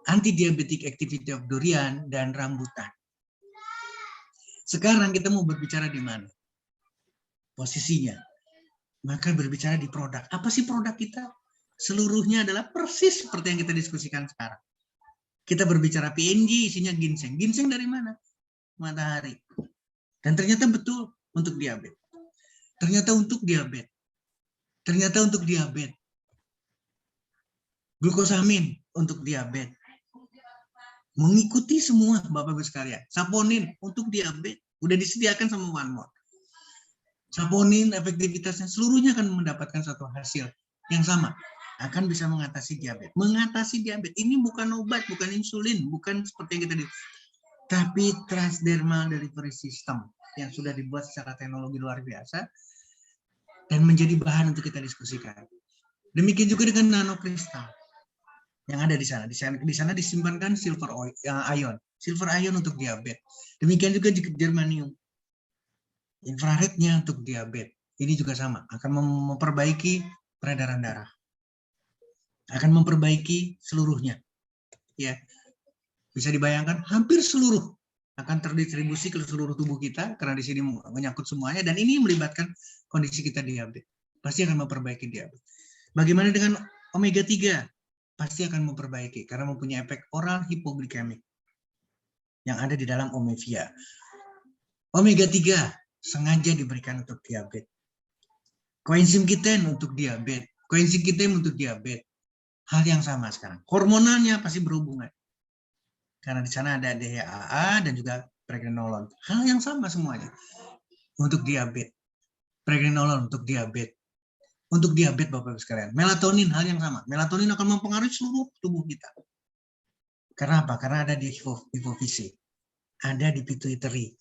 Anti-Diabetic Activity of Durian dan rambutan. Sekarang kita mau berbicara di mana? Posisinya. Maka berbicara di produk. Apa sih produk kita? Seluruhnya adalah persis seperti yang kita diskusikan sekarang. Kita berbicara PNG, isinya ginseng. Ginseng dari mana? Matahari. Dan ternyata betul untuk diabetes. Ternyata untuk diabetes. Ternyata untuk diabetes. Glukosamin untuk diabetes. Mengikuti semua Bapak Ibu sekalian. Saponin untuk diabetes. Udah disediakan sama OneMore. Saponin efektivitasnya seluruhnya akan mendapatkan satu hasil yang sama. Akan bisa mengatasi diabetes. Mengatasi diabetes. Ini bukan obat, bukan insulin. Bukan seperti yang kita tapi transdermal delivery system yang sudah dibuat secara teknologi luar biasa dan menjadi bahan untuk kita diskusikan. Demikian juga dengan nanokristal yang ada di sana. Di sana disimpankan silver ion untuk diabetes. Demikian juga germanium. Infrarednya untuk diabetes. Ini juga sama, akan memperbaiki peredaran darah. Akan memperbaiki seluruhnya. Ya. Bisa dibayangkan hampir seluruh akan terdistribusi ke seluruh tubuh kita karena di sini menyangkut semuanya dan ini melibatkan kondisi kita diabetes. Pasti akan memperbaiki diabetes. Bagaimana dengan omega 3? Pasti akan memperbaiki karena mempunyai efek oral hipoglikemik yang ada di dalam omevia. Omega 3 sengaja diberikan untuk diabetes. Koenzim Q10 untuk diabetes. Koenzim Q10 untuk diabetes. Hal yang sama sekarang. Hormonalnya pasti berhubungan. Karena di sana ada DHA dan juga pregnenolon. Hal yang sama semuanya. Untuk diabetes. Pregnenolon untuk diabetes. Untuk diabetes Bapak Ibu sekalian. Melatonin hal yang sama. Melatonin akan mempengaruhi seluruh tubuh kita. Karena apa? Karena ada di hipofise. Ada di pituitary.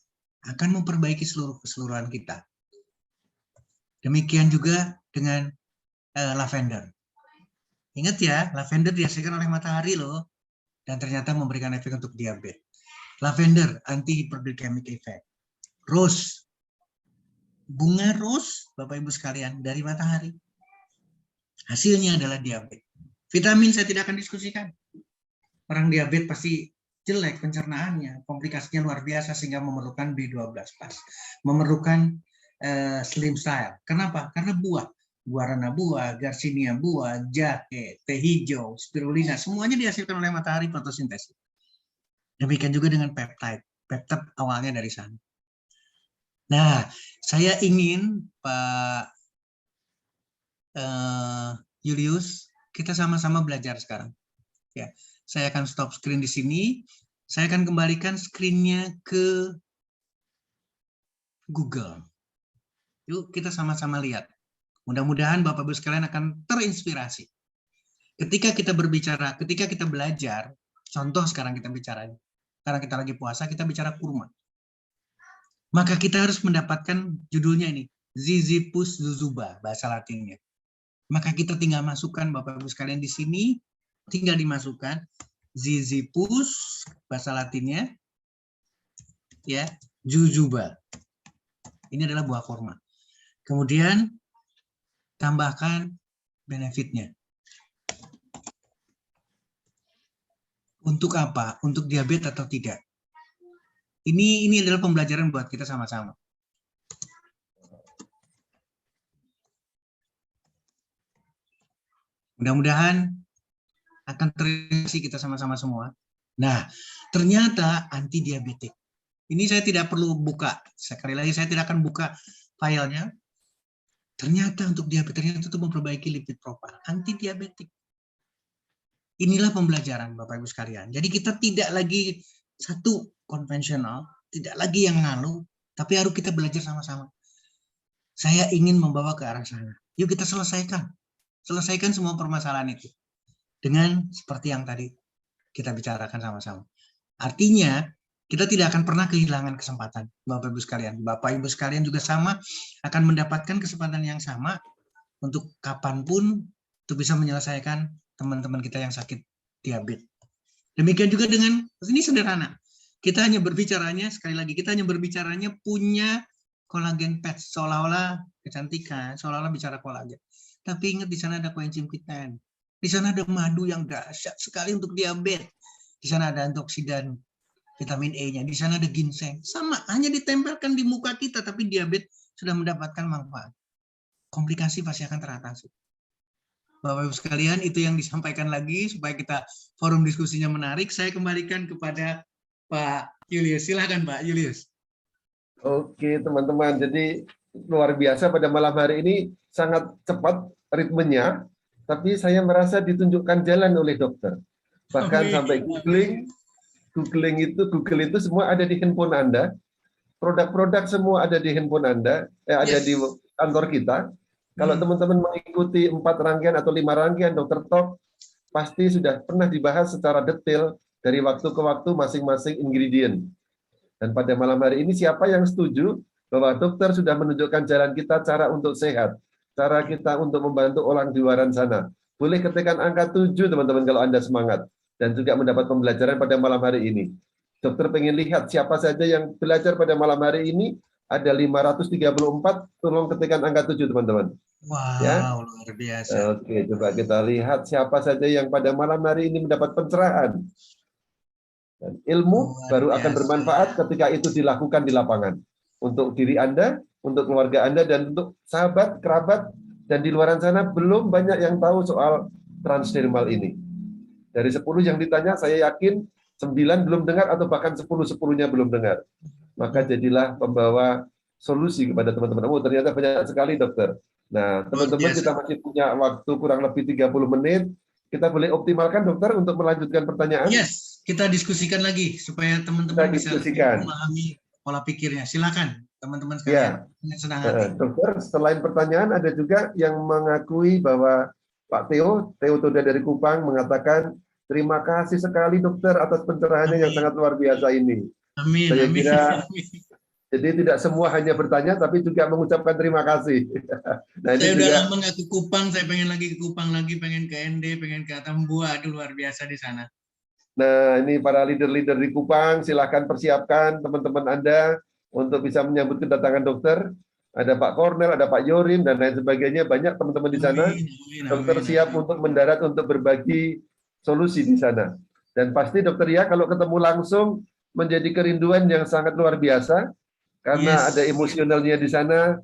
Akan memperbaiki seluruh keseluruhan kita. Demikian juga dengan lavender. Ingat ya, lavender dihasilkan oleh matahari loh. Dan ternyata memberikan efek untuk diabetes. Lavender, anti-hyperglycemic effect. Rose, bunga rose, Bapak Ibu sekalian, dari matahari. Hasilnya adalah diabetes. Vitamin saya tidak akan diskusikan. Orang diabetes pasti jelek pencernaannya, komplikasinya luar biasa sehingga memerlukan B12+. Memerlukan slim style. Kenapa? Karena buah. Guarana buah, Garcinia buah, jahe, teh hijau, spirulina, semuanya dihasilkan oleh matahari fotosintesis. Demikian juga dengan peptide. Peptide awalnya dari sana. Nah, saya ingin Pak Julius, kita sama-sama belajar sekarang. Ya, saya akan stop screen di sini. Saya akan kembalikan screen-nya ke Google. Yuk, kita sama-sama lihat. Mudah-mudahan Bapak Ibu sekalian akan terinspirasi. Ketika kita berbicara, ketika kita belajar, contoh sekarang kita bicara, karena kita lagi puasa, kita bicara kurma. Maka kita harus mendapatkan judulnya ini, Ziziphus zuzuba, bahasa Latinnya. Maka kita tinggal masukkan Bapak Ibu sekalian di sini, tinggal dimasukkan Ziziphus, bahasa Latinnya, ya, zuzuba. Ini adalah buah kurma. Kemudian tambahkan benefitnya. Untuk apa? Untuk diabetes atau tidak? Ini adalah pembelajaran buat kita sama-sama. Mudah-mudahan akan terisi kita sama-sama semua. Nah, ternyata anti diabetik. Ini saya tidak perlu buka. Sekali lagi saya tidak akan buka filenya. Ternyata untuk diabetes, ternyata itu memperbaiki lipid profil, anti diabetik. Inilah pembelajaran Bapak Ibu sekalian. Jadi kita tidak lagi satu konvensional, tidak lagi yang ngalu, tapi harus kita belajar sama-sama. Saya ingin membawa ke arah sana. Yuk kita selesaikan. Selesaikan semua permasalahan itu. Dengan seperti yang tadi kita bicarakan sama-sama. Artinya, kita tidak akan pernah kehilangan kesempatan, Bapak Ibu sekalian. Bapak Ibu sekalian juga sama, akan mendapatkan kesempatan yang sama untuk kapanpun untuk bisa menyelesaikan teman-teman kita yang sakit diabetes. Demikian juga dengan, ini sederhana. Kita hanya berbicaranya, sekali lagi, kita hanya berbicaranya punya kolagen patch, seolah-olah kecantikan, seolah-olah bicara kolagen. Tapi ingat di sana ada koenzim Q10. Di sana ada madu yang dahsyat sekali untuk diabetes. Di sana ada antioksidan, vitamin E-nya. Di sana ada ginseng. Sama, hanya ditempelkan di muka kita, tapi diabetes sudah mendapatkan manfaat. Komplikasi pasti akan teratasi. Bapak-Ibu sekalian, itu yang disampaikan lagi supaya kita forum diskusinya menarik. Saya kembalikan kepada Pak Julius. Silakan Pak Julius. Oke teman-teman, jadi luar biasa pada malam hari ini, sangat cepat ritmenya, tapi saya merasa ditunjukkan jalan oleh dokter. Bahkan sampai Google itu semua ada di handphone Anda, produk-produk semua ada di handphone Anda, ada di kantor kita. Kalau teman-teman mengikuti 4 rangkaian atau 5 rangkaian Dokter Talk, pasti sudah pernah dibahas secara detail dari waktu ke waktu masing-masing ingredient. Dan pada malam hari ini siapa yang setuju bahwa dokter sudah menunjukkan jalan kita cara untuk sehat, cara kita untuk membantu orang di luar sana. Boleh ketikkan angka 7 teman-teman kalau Anda semangat dan juga mendapat pembelajaran pada malam hari ini. Dokter pengen lihat siapa saja yang belajar pada malam hari ini. Ada 534, tolong ketikkan angka 7 teman-teman. Wow, ya? Luar biasa. Oke, coba kita lihat siapa saja yang pada malam hari ini mendapat pencerahan. Dan ilmu baru akan bermanfaat ketika itu dilakukan di lapangan. Untuk diri Anda, untuk keluarga Anda, dan untuk sahabat, kerabat, dan di luar sana belum banyak yang tahu soal transdermal ini. Dari 10 yang ditanya, saya yakin 9 belum dengar atau bahkan 10-10-nya belum dengar. Maka jadilah pembawa solusi kepada teman-teman. Oh, ternyata banyak sekali dokter. Nah, teman-teman kita masih punya waktu kurang lebih 30 menit. Kita boleh optimalkan dokter untuk melanjutkan pertanyaan? Yes, kita diskusikan lagi supaya teman-teman bisa memahami pola pikirnya. Silakan teman-teman sekalian. Ya. Senang hati. Dokter, selain pertanyaan ada juga yang mengakui bahwa Pak Theo Toda dari Kupang mengatakan terima kasih sekali dokter atas pencerahannya yang sangat luar biasa ini. Amin. Saya kira jadi tidak semua hanya bertanya, tapi juga mengucapkan terima kasih. Nah, saya udah lama nggak ke Kupang, saya pengen lagi ke Kupang lagi, pengen ke ND, pengen ke Atambua, aduh luar biasa di sana. Nah, ini para leader-leader di Kupang, silakan persiapkan teman-teman Anda untuk bisa menyambut kedatangan dokter. Ada Pak Kornel, ada Pak Yorim, dan lain sebagainya. Banyak teman-teman di sana. Dokter siap untuk mendarat untuk berbagi solusi di sana. Dan pasti dokter ya, kalau ketemu langsung menjadi kerinduan yang sangat luar biasa. Karena ada emosionalnya di sana,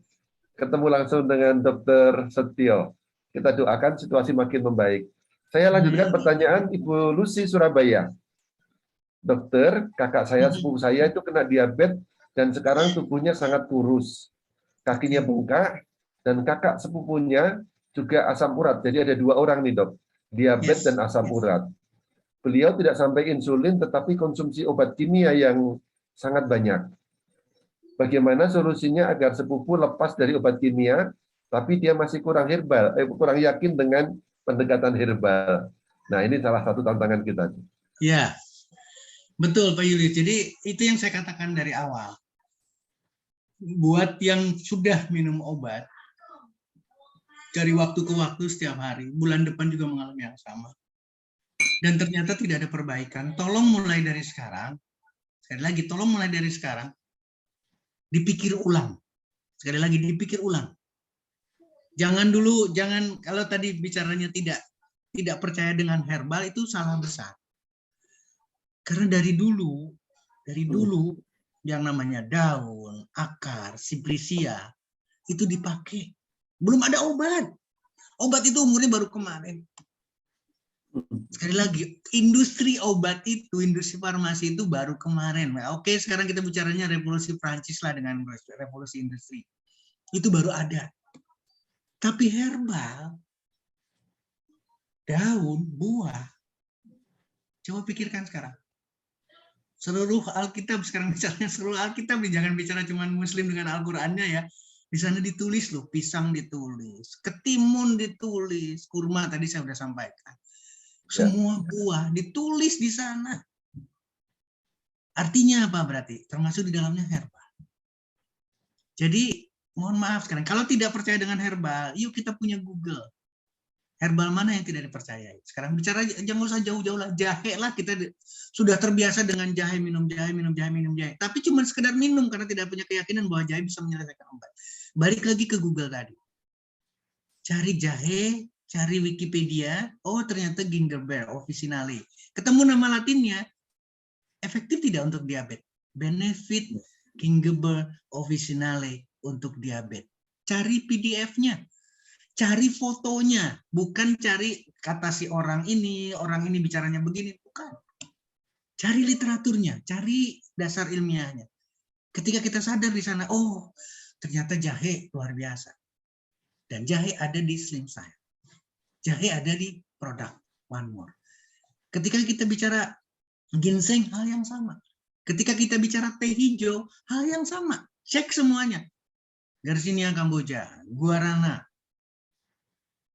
ketemu langsung dengan Dokter Setio. Kita doakan situasi makin membaik. Saya lanjutkan pertanyaan Ibu Lucy Surabaya. Dokter, kakak saya, sepupu saya itu kena diabetes dan sekarang tubuhnya sangat kurus. Kakinya bengkak dan kakak sepupunya juga asam urat. Jadi ada 2 orang nih dok, diabetes dan asam urat. Beliau tidak sampai insulin tetapi konsumsi obat kimia yang sangat banyak. Bagaimana solusinya agar sepupu lepas dari obat kimia, tapi dia masih kurang yakin dengan pendekatan herbal. Nah, ini salah satu tantangan kita. Ya, betul Pak Yulius. Jadi itu yang saya katakan dari awal. Buat yang sudah minum obat, dari waktu ke waktu setiap hari, bulan depan juga mengalami yang sama. Dan ternyata tidak ada perbaikan. Tolong mulai dari sekarang, sekali lagi, tolong mulai dari sekarang, dipikir ulang. Sekali lagi dipikir ulang. Jangan kalau tadi bicaranya tidak percaya dengan herbal itu salah besar. Karena dari dulu yang namanya daun, akar, simplicia itu dipakai. Belum ada obat. Obat itu umurnya baru kemarin. Sekali lagi, industri obat itu, industri farmasi itu baru kemarin. Oke, sekarang kita bicaranya revolusi Prancis lah dengan revolusi industri. Itu baru ada. Tapi herbal, daun, buah, coba pikirkan sekarang. Seluruh Alkitab, sekarang misalnya seluruh Alkitab, jangan bicara cuma Muslim dengan Al-Qur'annya ya. Di sana ditulis loh, pisang ditulis, ketimun ditulis, kurma tadi saya sudah sampaikan. Semua buah ditulis di sana. Artinya apa berarti? Termasuk di dalamnya herbal. Jadi mohon maaf sekarang, kalau tidak percaya dengan herbal, yuk kita punya Google. Herbal mana yang tidak dipercayai? Sekarang bicara, jangan usah jauh-jauh lah, jahe lah, kita sudah terbiasa dengan jahe, minum jahe, minum jahe, minum jahe. Tapi cuma sekedar minum karena tidak punya keyakinan bahwa jahe bisa menyelesaikan obat. Balik lagi ke Google tadi. Cari jahe, cari Wikipedia, oh ternyata Gingerbread officinale. Ketemu nama latinnya, efektif tidak untuk diabetes? Benefit Gingerbread officinale untuk diabetes. Cari PDF-nya. Cari fotonya, bukan cari kata si orang ini bicaranya begini, bukan. Cari literaturnya, cari dasar ilmiahnya. Ketika kita sadar di sana, oh ternyata jahe luar biasa. Dan jahe ada di Slim Science. Jahe ada di produk One More. Ketika kita bicara ginseng, hal yang sama. Ketika kita bicara teh hijau, hal yang sama. Cek semuanya. Garcinia Cambogia, guarana,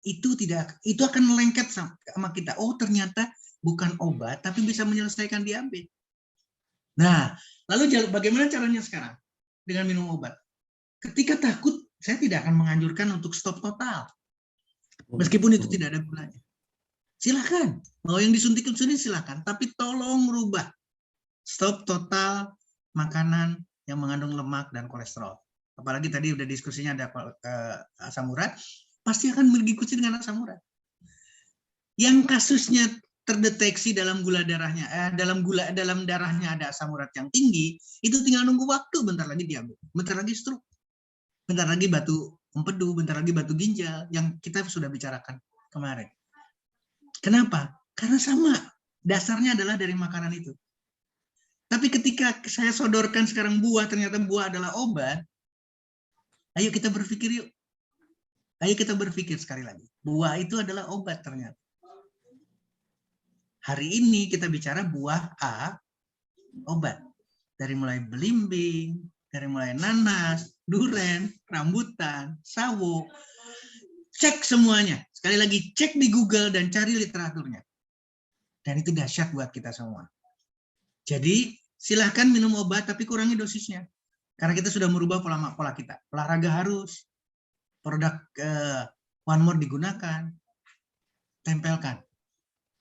itu akan melengket sama kita. Oh ternyata bukan obat tapi bisa menyelesaikan diabetes. Nah, lalu bagaimana caranya sekarang dengan minum obat? Ketika takut, saya tidak akan menganjurkan untuk stop total, meskipun itu tidak ada gunanya. Silakan, mau yang disuntik silakan, tapi tolong rubah. Stop total makanan yang mengandung lemak dan kolesterol. Apalagi tadi udah diskusinya ada asam urat. Pasti akan mengikuti dengan asam urat. Yang kasusnya terdeteksi dalam gula darahnya, dalam darahnya ada asam urat yang tinggi, itu tinggal nunggu waktu, bentar lagi diabetes, bentar lagi stroke, bentar lagi batu empedu, bentar lagi batu ginjal yang kita sudah bicarakan kemarin. Kenapa? Karena sama, dasarnya adalah dari makanan itu. Tapi ketika saya sodorkan sekarang buah, ternyata buah adalah obat, ayo kita berpikir yuk. Ayo kita berpikir sekali lagi. Buah itu adalah obat ternyata. Hari ini kita bicara buah A, obat. Dari mulai belimbing, dari mulai nanas, duren, rambutan, sawo. Cek semuanya. Sekali lagi, cek di Google dan cari literaturnya. Dan itu dahsyat buat kita semua. Jadi, silahkan minum obat, tapi kurangi dosisnya. Karena kita sudah merubah pola kita. Olahraga harus. Produk One More digunakan, tempelkan,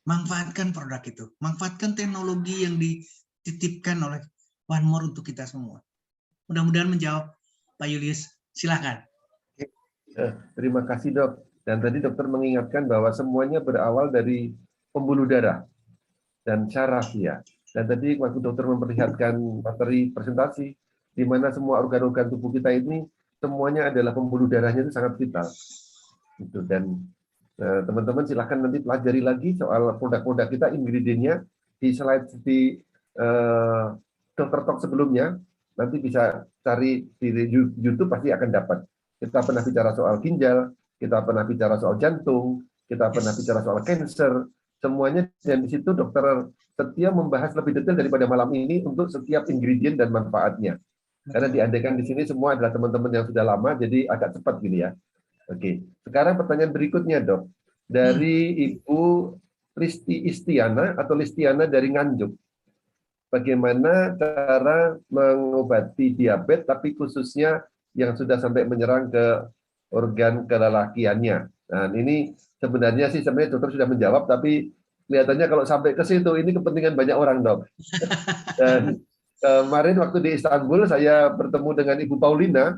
manfaatkan produk itu, manfaatkan teknologi yang dititipkan oleh One More untuk kita semua. Mudah-mudahan menjawab, Pak Julius. Silakan. Terima kasih dok. Dan tadi dokter mengingatkan bahwa semuanya berawal dari pembuluh darah dan syaraf ya. Dan tadi waktu dokter memperlihatkan materi presentasi, di mana semua organ-organ tubuh kita ini semuanya adalah pembuluh darahnya itu sangat vital. Gitu. Dan teman-teman silahkan nanti pelajari lagi soal produk-produk kita, ingredientnya di slide di Dr. Talk sebelumnya. Nanti bisa cari di YouTube pasti akan dapat. Kita pernah bicara soal ginjal, kita pernah bicara soal jantung, kita pernah bicara soal cancer, semuanya. Dan di situ Dokter Setia membahas lebih detail daripada malam ini untuk setiap ingredient dan manfaatnya. Karena diandaikan di sini semua adalah teman-teman yang sudah lama, jadi agak cepat gini ya. Oke, sekarang pertanyaan berikutnya dok, dari Ibu Listi Istiana atau Listiana dari Nganjuk. Bagaimana cara mengobati diabetes, tapi khususnya yang sudah sampai menyerang ke organ kelelakiannya. Nah ini sebenarnya dokter sudah menjawab, tapi kelihatannya kalau sampai ke situ ini kepentingan banyak orang dok. Dan kemarin waktu di Istanbul saya bertemu dengan Ibu Paulina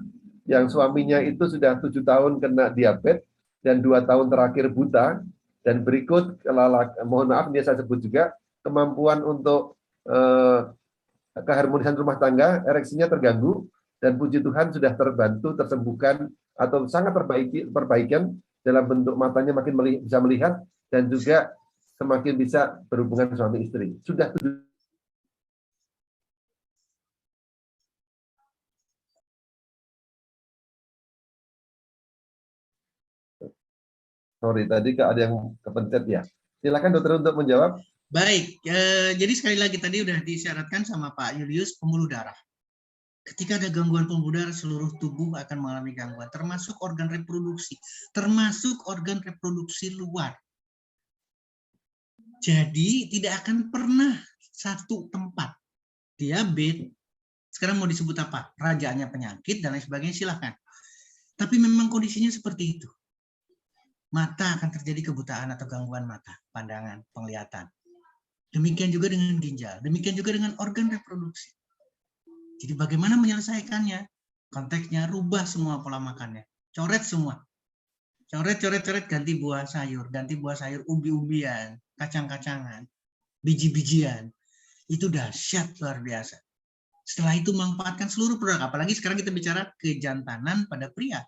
yang suaminya itu sudah 7 tahun kena diabetes dan 2 tahun terakhir buta, dan berikut mohon maaf dia saya sebut juga kemampuan untuk keharmonisan rumah tangga, ereksinya terganggu, dan puji Tuhan sudah terbantu tersembuhkan atau sangat perbaikan dalam bentuk matanya makin bisa melihat dan juga semakin bisa berhubungan suami istri. Sudah 7. Sorry, tadi ada yang kepencet ya. Silakan dokter untuk menjawab. Baik, jadi sekali lagi tadi sudah disyaratkan sama Pak Julius, pembuluh darah. Ketika ada gangguan pembuluh darah, seluruh tubuh akan mengalami gangguan, termasuk organ reproduksi luar. Jadi tidak akan pernah satu tempat diabetes, sekarang mau disebut apa? Rajanya penyakit dan lain sebagainya, silahkan. Tapi memang kondisinya seperti itu. Mata akan terjadi kebutaan atau gangguan mata, pandangan, penglihatan. Demikian juga dengan ginjal, demikian juga dengan organ reproduksi. Jadi bagaimana menyelesaikannya? Konteksnya rubah semua pola makannya. Coret semua. Coret, ganti buah sayur, ubi-ubian, kacang-kacangan, biji-bijian. Itu dahsyat luar biasa. Setelah itu manfaatkan seluruh produk, apalagi sekarang kita bicara kejantanan pada pria.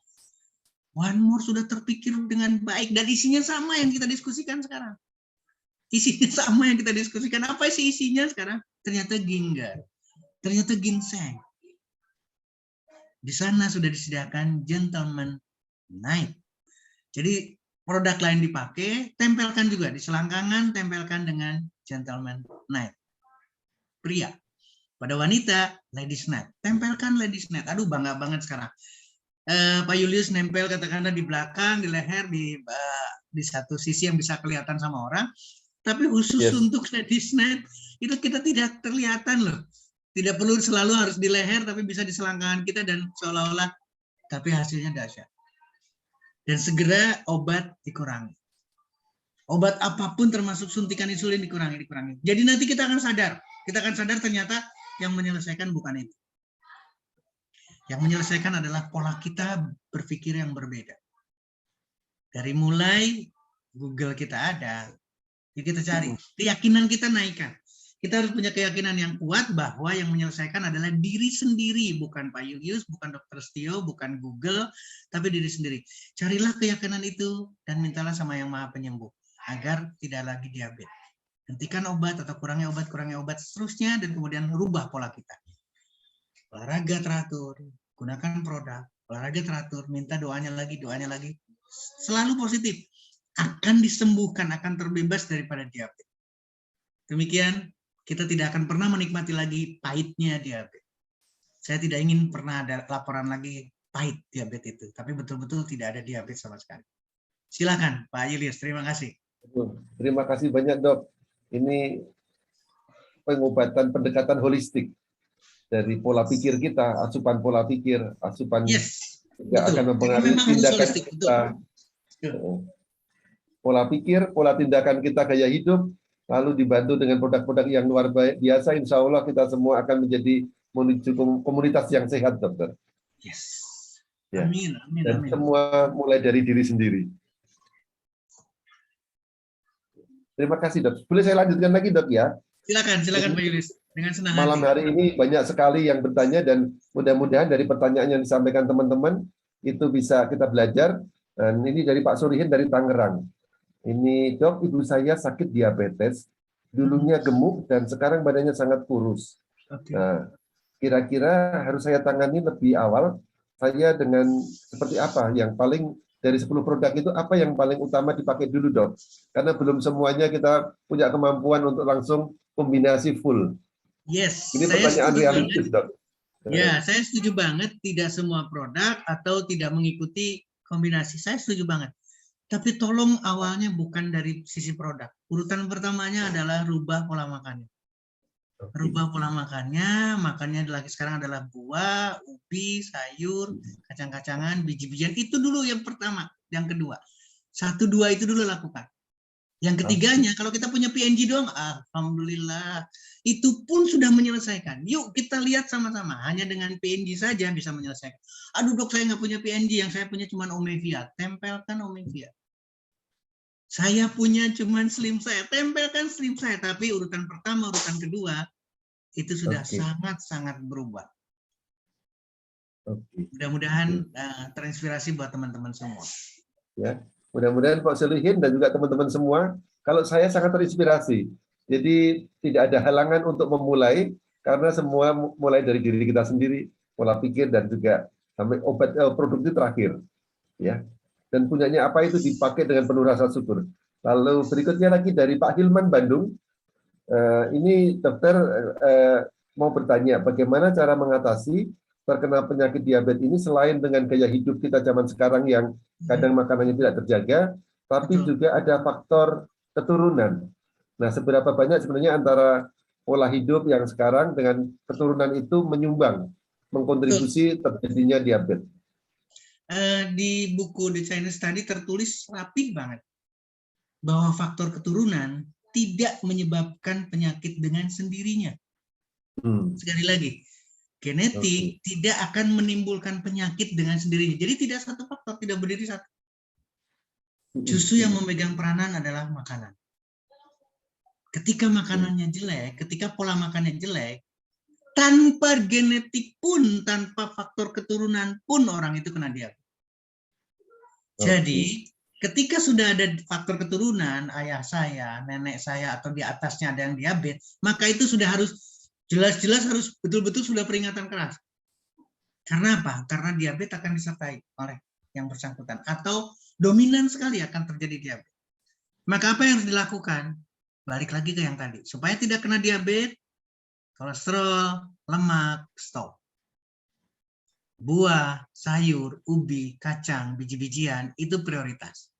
One More sudah terpikir dengan baik dan isinya sama yang kita diskusikan sekarang. Isinya sama yang kita diskusikan. Apa sih isinya sekarang? Ternyata ginger, ternyata ginseng. Di sana sudah disediakan Gentleman Night. Jadi produk lain dipakai, tempelkan juga di selangkangan, tempelkan dengan Gentleman Night. Pria. Pada wanita, Ladies Night. Tempelkan Ladies Night. Aduh, bangga banget sekarang. Pak Julius nempel katakanlah di belakang, di leher, di satu sisi yang bisa kelihatan sama orang. Tapi khusus untuk Ladies Night, itu kita tidak terlihatan loh. Tidak perlu selalu harus di leher, tapi bisa di selangkangan kita dan seolah-olah, tapi hasilnya dahsyat. Dan segera obat dikurangi. Obat apapun termasuk suntikan insulin dikurangi. Jadi nanti kita akan sadar ternyata yang menyelesaikan bukan itu. Yang menyelesaikan adalah pola kita berpikir yang berbeda. Dari mulai Google kita ada, kita cari, keyakinan kita naikkan. Kita harus punya keyakinan yang kuat bahwa yang menyelesaikan adalah diri sendiri, bukan Pak Julius, bukan Dr. Setio, bukan Google, tapi diri sendiri. Carilah keyakinan itu dan mintalah sama Yang Maha Penyembuh agar tidak lagi diabetes. Hentikan obat atau kurangi obat seterusnya dan kemudian rubah pola kita. Olahraga teratur, gunakan produk, olahraga teratur, minta doanya lagi. Selalu positif. Akan disembuhkan, akan terbebas daripada diabetes. Demikian. Kita tidak akan pernah menikmati lagi pahitnya diabetes. Saya tidak ingin pernah ada laporan lagi pahit diabetes itu, tapi betul-betul tidak ada diabetes sama sekali. Silakan Pak Julius, terima kasih. Terima kasih banyak Dok. Ini pengobatan pendekatan holistik dari pola pikir kita, asupan pola pikir, asupan juga akan mempengaruhi tindakan kita. Pola pikir, pola tindakan kita, gaya hidup, lalu dibantu dengan produk-produk yang luar biasa, insya Allah kita semua akan menjadi menuju komunitas yang sehat, Dokter. Yes. Ya. Amin. Dan semua mulai dari diri sendiri. Terima kasih, Dok. Boleh saya lanjutkan lagi, Dok, ya? Silakan Pak Julius. Dengan senang malam hati. Hari ini banyak sekali yang bertanya dan mudah-mudahan dari pertanyaan yang disampaikan teman-teman itu bisa kita belajar. Dan ini dari Pak Surihin dari Tangerang. Ini Dok, ibu saya sakit diabetes, dulunya gemuk dan sekarang badannya sangat kurus. Nah, kira-kira harus saya tangani lebih awal. Saya dengan seperti apa yang paling dari 10 produk itu apa yang paling utama dipakai dulu, Dok? Karena belum semuanya kita punya kemampuan untuk langsung kombinasi full. Yes. Ini pertanyaan realistis, Dok. Ya, saya setuju banget tidak semua produk atau tidak mengikuti kombinasi. Saya setuju banget. Tapi tolong awalnya bukan dari sisi produk. Urutan pertamanya adalah rubah pola makannya. Rubah pola makannya lagi sekarang adalah buah, ubi, sayur, kacang-kacangan, biji-bijian. Itu dulu yang pertama. Yang kedua. 1, 2 itu dulu lakukan. Yang ketiganya, kalau kita punya PNG doang, alhamdulillah. Itu pun sudah menyelesaikan. Yuk kita lihat sama-sama. Hanya dengan PNG saja bisa menyelesaikan. Aduh Dok, saya nggak punya PNG. Yang saya punya cuma Omevia. Tempelkan Omevia. Saya punya cuman slim saya, tempelkan slim saya, tapi urutan pertama, urutan kedua itu sudah sangat-sangat berubah. Mudah-mudahan terinspirasi buat teman-teman semua. Ya, mudah-mudahan Pak Selihin dan juga teman-teman semua, kalau saya sangat terinspirasi. Jadi tidak ada halangan untuk memulai karena semua mulai dari diri kita sendiri, pola pikir dan juga sampai obat produk itu terakhir. Ya. Dan punyanya apa itu dipakai dengan penuh rasa syukur. Lalu berikutnya lagi dari Pak Hilman Bandung, ini dokter mau bertanya bagaimana cara mengatasi terkena penyakit diabetes ini selain dengan gaya hidup kita zaman sekarang yang kadang makanannya tidak terjaga, tapi juga ada faktor keturunan. Nah, seberapa banyak sebenarnya antara pola hidup yang sekarang dengan keturunan itu menyumbang, mengkontribusi terjadinya diabetes? Di buku The Chinese Study tertulis rapih banget bahwa faktor keturunan tidak menyebabkan penyakit dengan sendirinya. Sekali lagi, genetik tidak akan menimbulkan penyakit dengan sendirinya. Jadi tidak satu faktor, tidak berdiri satu. Justru yang memegang peranan adalah makanan. Ketika makanannya jelek, ketika pola makannya jelek, tanpa genetik pun, tanpa faktor keturunan pun orang itu kena diabetes. Jadi, ketika sudah ada faktor keturunan, ayah saya, nenek saya, atau di atasnya ada yang diabetes, maka itu sudah harus jelas-jelas harus betul-betul sudah peringatan keras. Karena apa? Karena diabetes akan disertai oleh yang bersangkutan. Atau dominan sekali akan terjadi diabetes. Maka apa yang harus dilakukan? Balik lagi ke yang tadi. Supaya tidak kena diabetes, kolesterol, lemak, stop. Buah, sayur, ubi, kacang, biji-bijian, itu prioritas.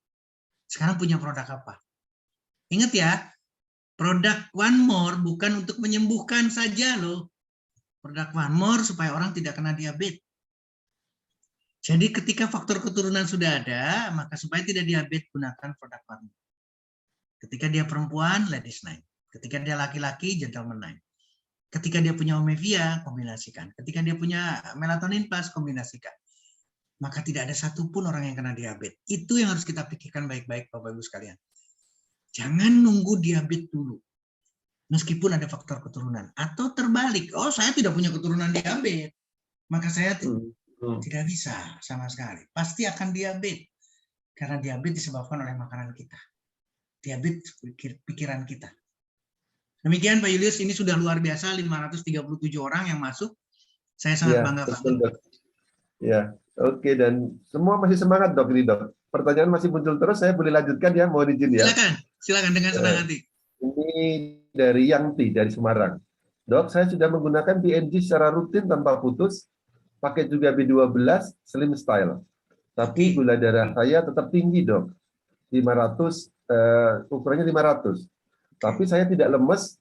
Sekarang punya produk apa? Ingat ya, produk One More bukan untuk menyembuhkan saja loh. Produk One More supaya orang tidak kena diabetes. Jadi ketika faktor keturunan sudah ada, maka supaya tidak diabetes, gunakan produk One More. Ketika dia perempuan, Ladies Night. Ketika dia laki-laki, Gentleman Night. Ketika dia punya omevia, kombinasikan. Ketika dia punya melatonin plus, kombinasikan. Maka tidak ada satupun orang yang kena diabetes. Itu yang harus kita pikirkan baik-baik, Bapak-Ibu sekalian. Jangan nunggu diabetes dulu. Meskipun ada faktor keturunan. Atau terbalik, oh saya tidak punya keturunan diabetes. Maka saya tidak bisa sama sekali. Pasti akan diabetes. Karena diabetes disebabkan oleh makanan kita. Diabetes pikiran kita. Demikian Pak Julius, ini sudah luar biasa 537 orang yang masuk. Saya sangat bangga banget. Ya, oke, dan semua masih semangat dok ini dok. Pertanyaan masih muncul terus, saya boleh lanjutkan ya, mohon izin ya. Silakan dengan senang hati. Ini dari Yangti dari Semarang. Dok, saya sudah menggunakan PNG secara rutin tanpa putus, pakai juga B12 Slim Style. Tapi gula darah saya tetap tinggi dok, 500, ukurannya 500. Tapi saya tidak lemes,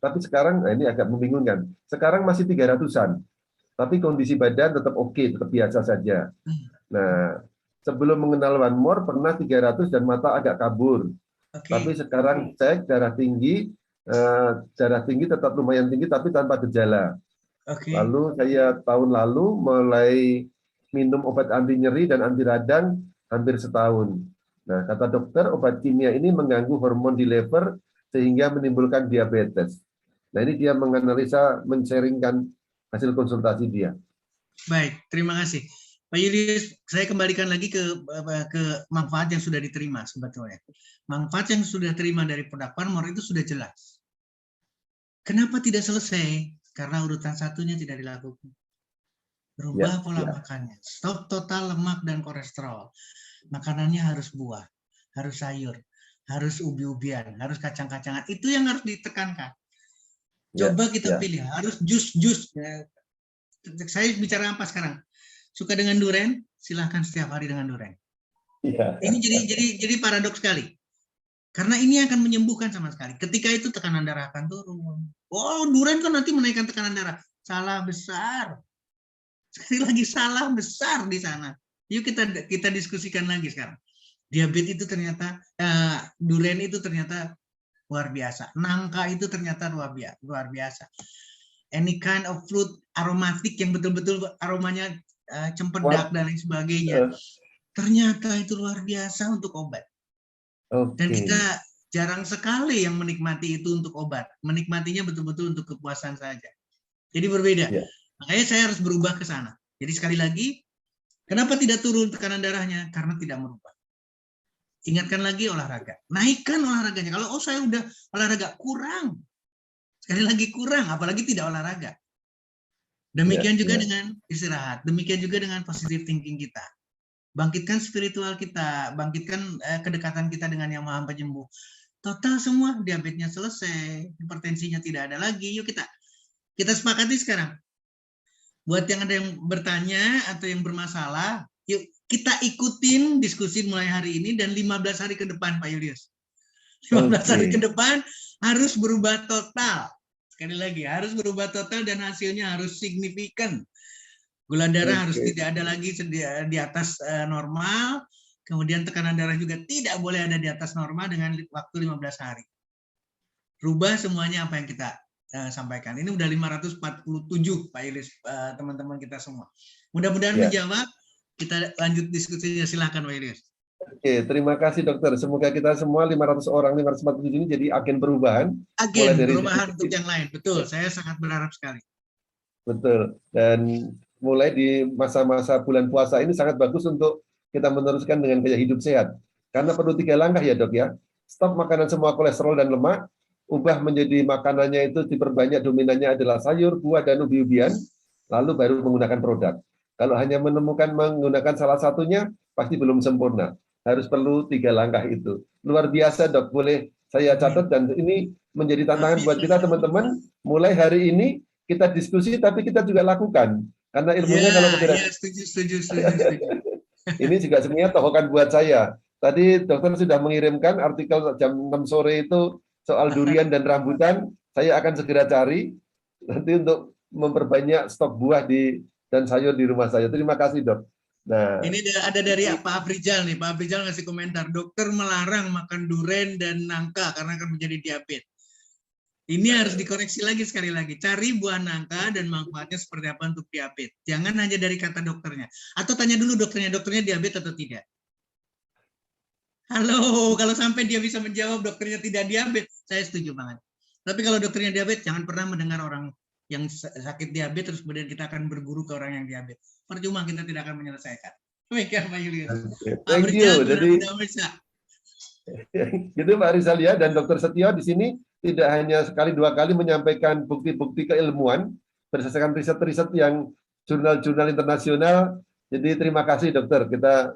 tapi sekarang, ini agak membingungkan. Sekarang masih 300-an. Tapi kondisi badan tetap oke, tetap biasa saja. Nah, sebelum mengenal One More, pernah 300 dan mata agak kabur. Tapi sekarang cek darah tinggi tetap lumayan tinggi, tapi tanpa gejala. Lalu saya tahun lalu mulai minum obat anti nyeri dan anti radang hampir setahun. Nah, kata dokter, obat kimia ini mengganggu hormon di liver sehingga menimbulkan diabetes. Nah, ini dia menganalisa, men-sharingkan hasil konsultasi dia. Baik, terima kasih. Pak Julius, saya kembalikan lagi ke manfaat yang sudah diterima sebetulnya. Manfaat yang sudah terima dari produk One More itu sudah jelas. Kenapa tidak selesai? Karena urutan satunya tidak dilakukan. Berubah pola makannya. Stop total lemak dan kolesterol. Makanannya harus buah, harus sayur, harus ubi-ubian, harus kacang-kacangan. Itu yang harus ditekankan. Coba kita pilih, harus jus-jus. Saya bicara apa sekarang? Suka dengan durian? Silahkan setiap hari dengan durian. Ini jadi paradoks sekali. Karena ini akan menyembuhkan sama sekali. Ketika itu tekanan darah akan turun. Oh, durian kan nanti menaikkan tekanan darah. Salah besar. Sekali lagi salah besar di sana. Yuk kita diskusikan lagi sekarang. Diabetes itu ternyata, durian itu ternyata luar biasa. Nangka itu ternyata luar biasa. Any kind of fruit aromatik yang betul-betul aromanya cempedak dan lain sebagainya. Ternyata itu luar biasa untuk obat. Dan kita jarang sekali yang menikmati itu untuk obat. Menikmatinya betul-betul untuk kepuasan saja. Jadi berbeda. Makanya saya harus berubah ke sana. Jadi sekali lagi, kenapa tidak turun tekanan darahnya? Karena tidak merubah. Ingatkan lagi olahraga. Naikkan olahraganya. Kalau saya udah olahraga, kurang. Sekali lagi kurang, apalagi tidak olahraga. Demikian juga dengan istirahat. Demikian juga dengan positive thinking kita. Bangkitkan spiritual kita. Bangkitkan kedekatan kita dengan Yang Maha Penyembuh. Total semua diabetesnya selesai. Hipertensinya tidak ada lagi. Yuk kita sepakati sekarang. Buat yang ada yang bertanya atau yang bermasalah, yuk kita ikutin diskusi mulai hari ini dan 15 hari ke depan, Pak Julius. 15 hari ke depan harus berubah total. Sekali lagi, harus berubah total dan hasilnya harus signifikan. Gula darah harus tidak ada lagi di atas normal, kemudian tekanan darah juga tidak boleh ada di atas normal dengan waktu 15 hari. Rubah semuanya apa yang kita sampaikan. Ini udah 547 Pak Ilis, teman-teman kita semua. Mudah-mudahan menjawab. Kita lanjut diskusinya, silahkan Pak Ilis. Oke, terima kasih dokter. Semoga kita semua 500 orang, 547 ini jadi agen perubahan. Agen perubahan untuk yang lain, betul. Saya sangat berharap sekali. Betul. Dan mulai di masa-masa bulan puasa ini sangat bagus untuk kita meneruskan dengan gaya hidup sehat. Karena perlu 3 langkah ya dok ya. Stop makanan semua kolesterol dan lemak, ubah menjadi makanannya itu diperbanyak, dominannya adalah sayur, buah, dan ubi-ubian, lalu baru menggunakan produk. Kalau hanya menemukan menggunakan salah satunya, pasti belum sempurna. Harus perlu 3 langkah itu. Luar biasa dok, boleh saya catat, dan ini menjadi tantangan buat kita teman-teman. Mulai hari ini kita diskusi, tapi kita juga lakukan. Karena ilmunya kalau setuju. Ini juga sebenarnya tokokan buat saya. Tadi dokter sudah mengirimkan artikel jam 6 sore itu soal durian dan rambutan. Saya akan segera cari nanti untuk memperbanyak stok buah dan sayur di rumah saya. Terima kasih dok. Nah, ini ada dari Pak Afrizal nih. Pak Afrizal ngasih komentar, dokter melarang makan durian dan nangka karena akan menjadi diabetes. Ini harus dikoreksi lagi sekali lagi. Cari buah nangka dan manfaatnya seperti apa untuk diabetes. Jangan hanya dari kata dokternya. Atau tanya dulu dokternya diabetes atau tidak. Halo, kalau sampai dia bisa menjawab dokternya tidak diabetes, saya setuju banget. Tapi kalau dokternya diabetes, jangan pernah mendengar orang yang sakit diabetes, terus kemudian kita akan berguru ke orang yang diabetes. Percuma, kita tidak akan menyelesaikan. Baik, Pak Julius. Thank you. Jadi, gitu Pak Rizal ya, dan Dokter Setio di sini tidak hanya sekali 2 kali menyampaikan bukti-bukti keilmuan berdasarkan riset-riset yang jurnal-jurnal internasional. Jadi terima kasih dokter, kita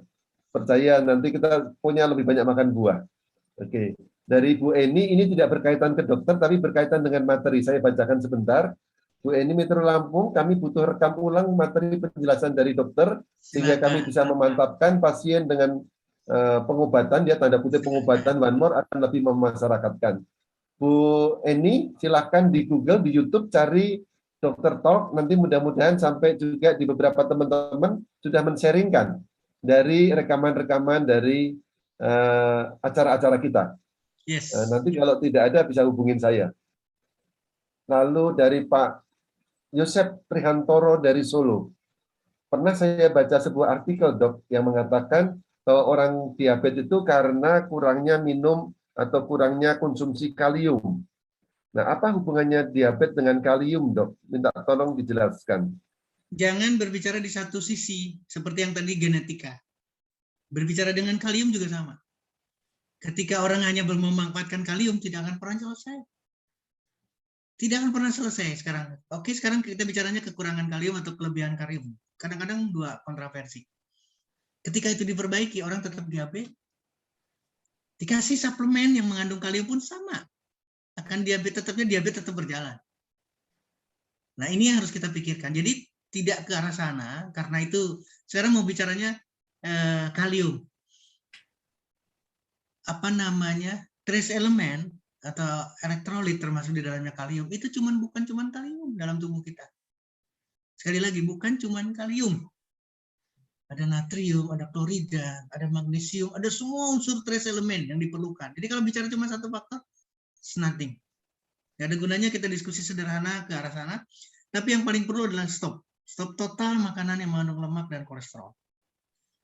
percaya nanti kita punya lebih banyak makan buah. Oke, dari Bu Eni ini tidak berkaitan ke dokter tapi berkaitan dengan materi. Saya bacakan sebentar. Bu Eni Metro Lampung, kami butuh rekam ulang materi penjelasan dari dokter sehingga kami bisa memantapkan pasien dengan pengobatan, dia tanda kutip pengobatan One More akan lebih memasyarakatkan. Bu Eni, silahkan di Google, di YouTube cari Dokter Talk, nanti mudah-mudahan sampai juga di beberapa teman-teman sudah men-sharingkan dari rekaman-rekaman dari acara-acara kita. Yes. Nanti kalau tidak ada bisa hubungin saya. Lalu dari Pak Yosep Prihantoro dari Solo. Pernah saya baca sebuah artikel dok yang mengatakan bahwa orang diabetes itu karena kurangnya minum atau kurangnya konsumsi kalium. Nah, apa hubungannya diabetes dengan kalium, dok? Minta tolong dijelaskan. Jangan berbicara di satu sisi, seperti yang tadi genetika. Berbicara dengan kalium juga sama. Ketika orang hanya memanfaatkan kalium, tidak akan pernah selesai. Tidak akan pernah selesai sekarang. Oke, sekarang kita bicaranya kekurangan kalium atau kelebihan kalium. Kadang-kadang 2 kontroversi. Ketika itu diperbaiki, orang tetap diabetes. Dikasih suplemen yang mengandung kalium pun sama. Akan diabetes, diabetes tetap berjalan. Nah, ini yang harus kita pikirkan. Jadi tidak ke arah sana, karena itu sekarang mau bicaranya kalium. Apa namanya? Trace element atau elektrolit termasuk di dalamnya kalium itu bukan cuma kalium dalam tubuh kita. Sekali lagi, bukan cuma kalium. Ada natrium, ada klorida, ada magnesium, ada semua unsur trace element yang diperlukan. Jadi kalau bicara cuma satu faktor, it's nothing. Gak ada gunanya kita diskusi sederhana ke arah sana. Tapi yang paling perlu adalah stop. Stop total makanan yang mengandung lemak dan kolesterol.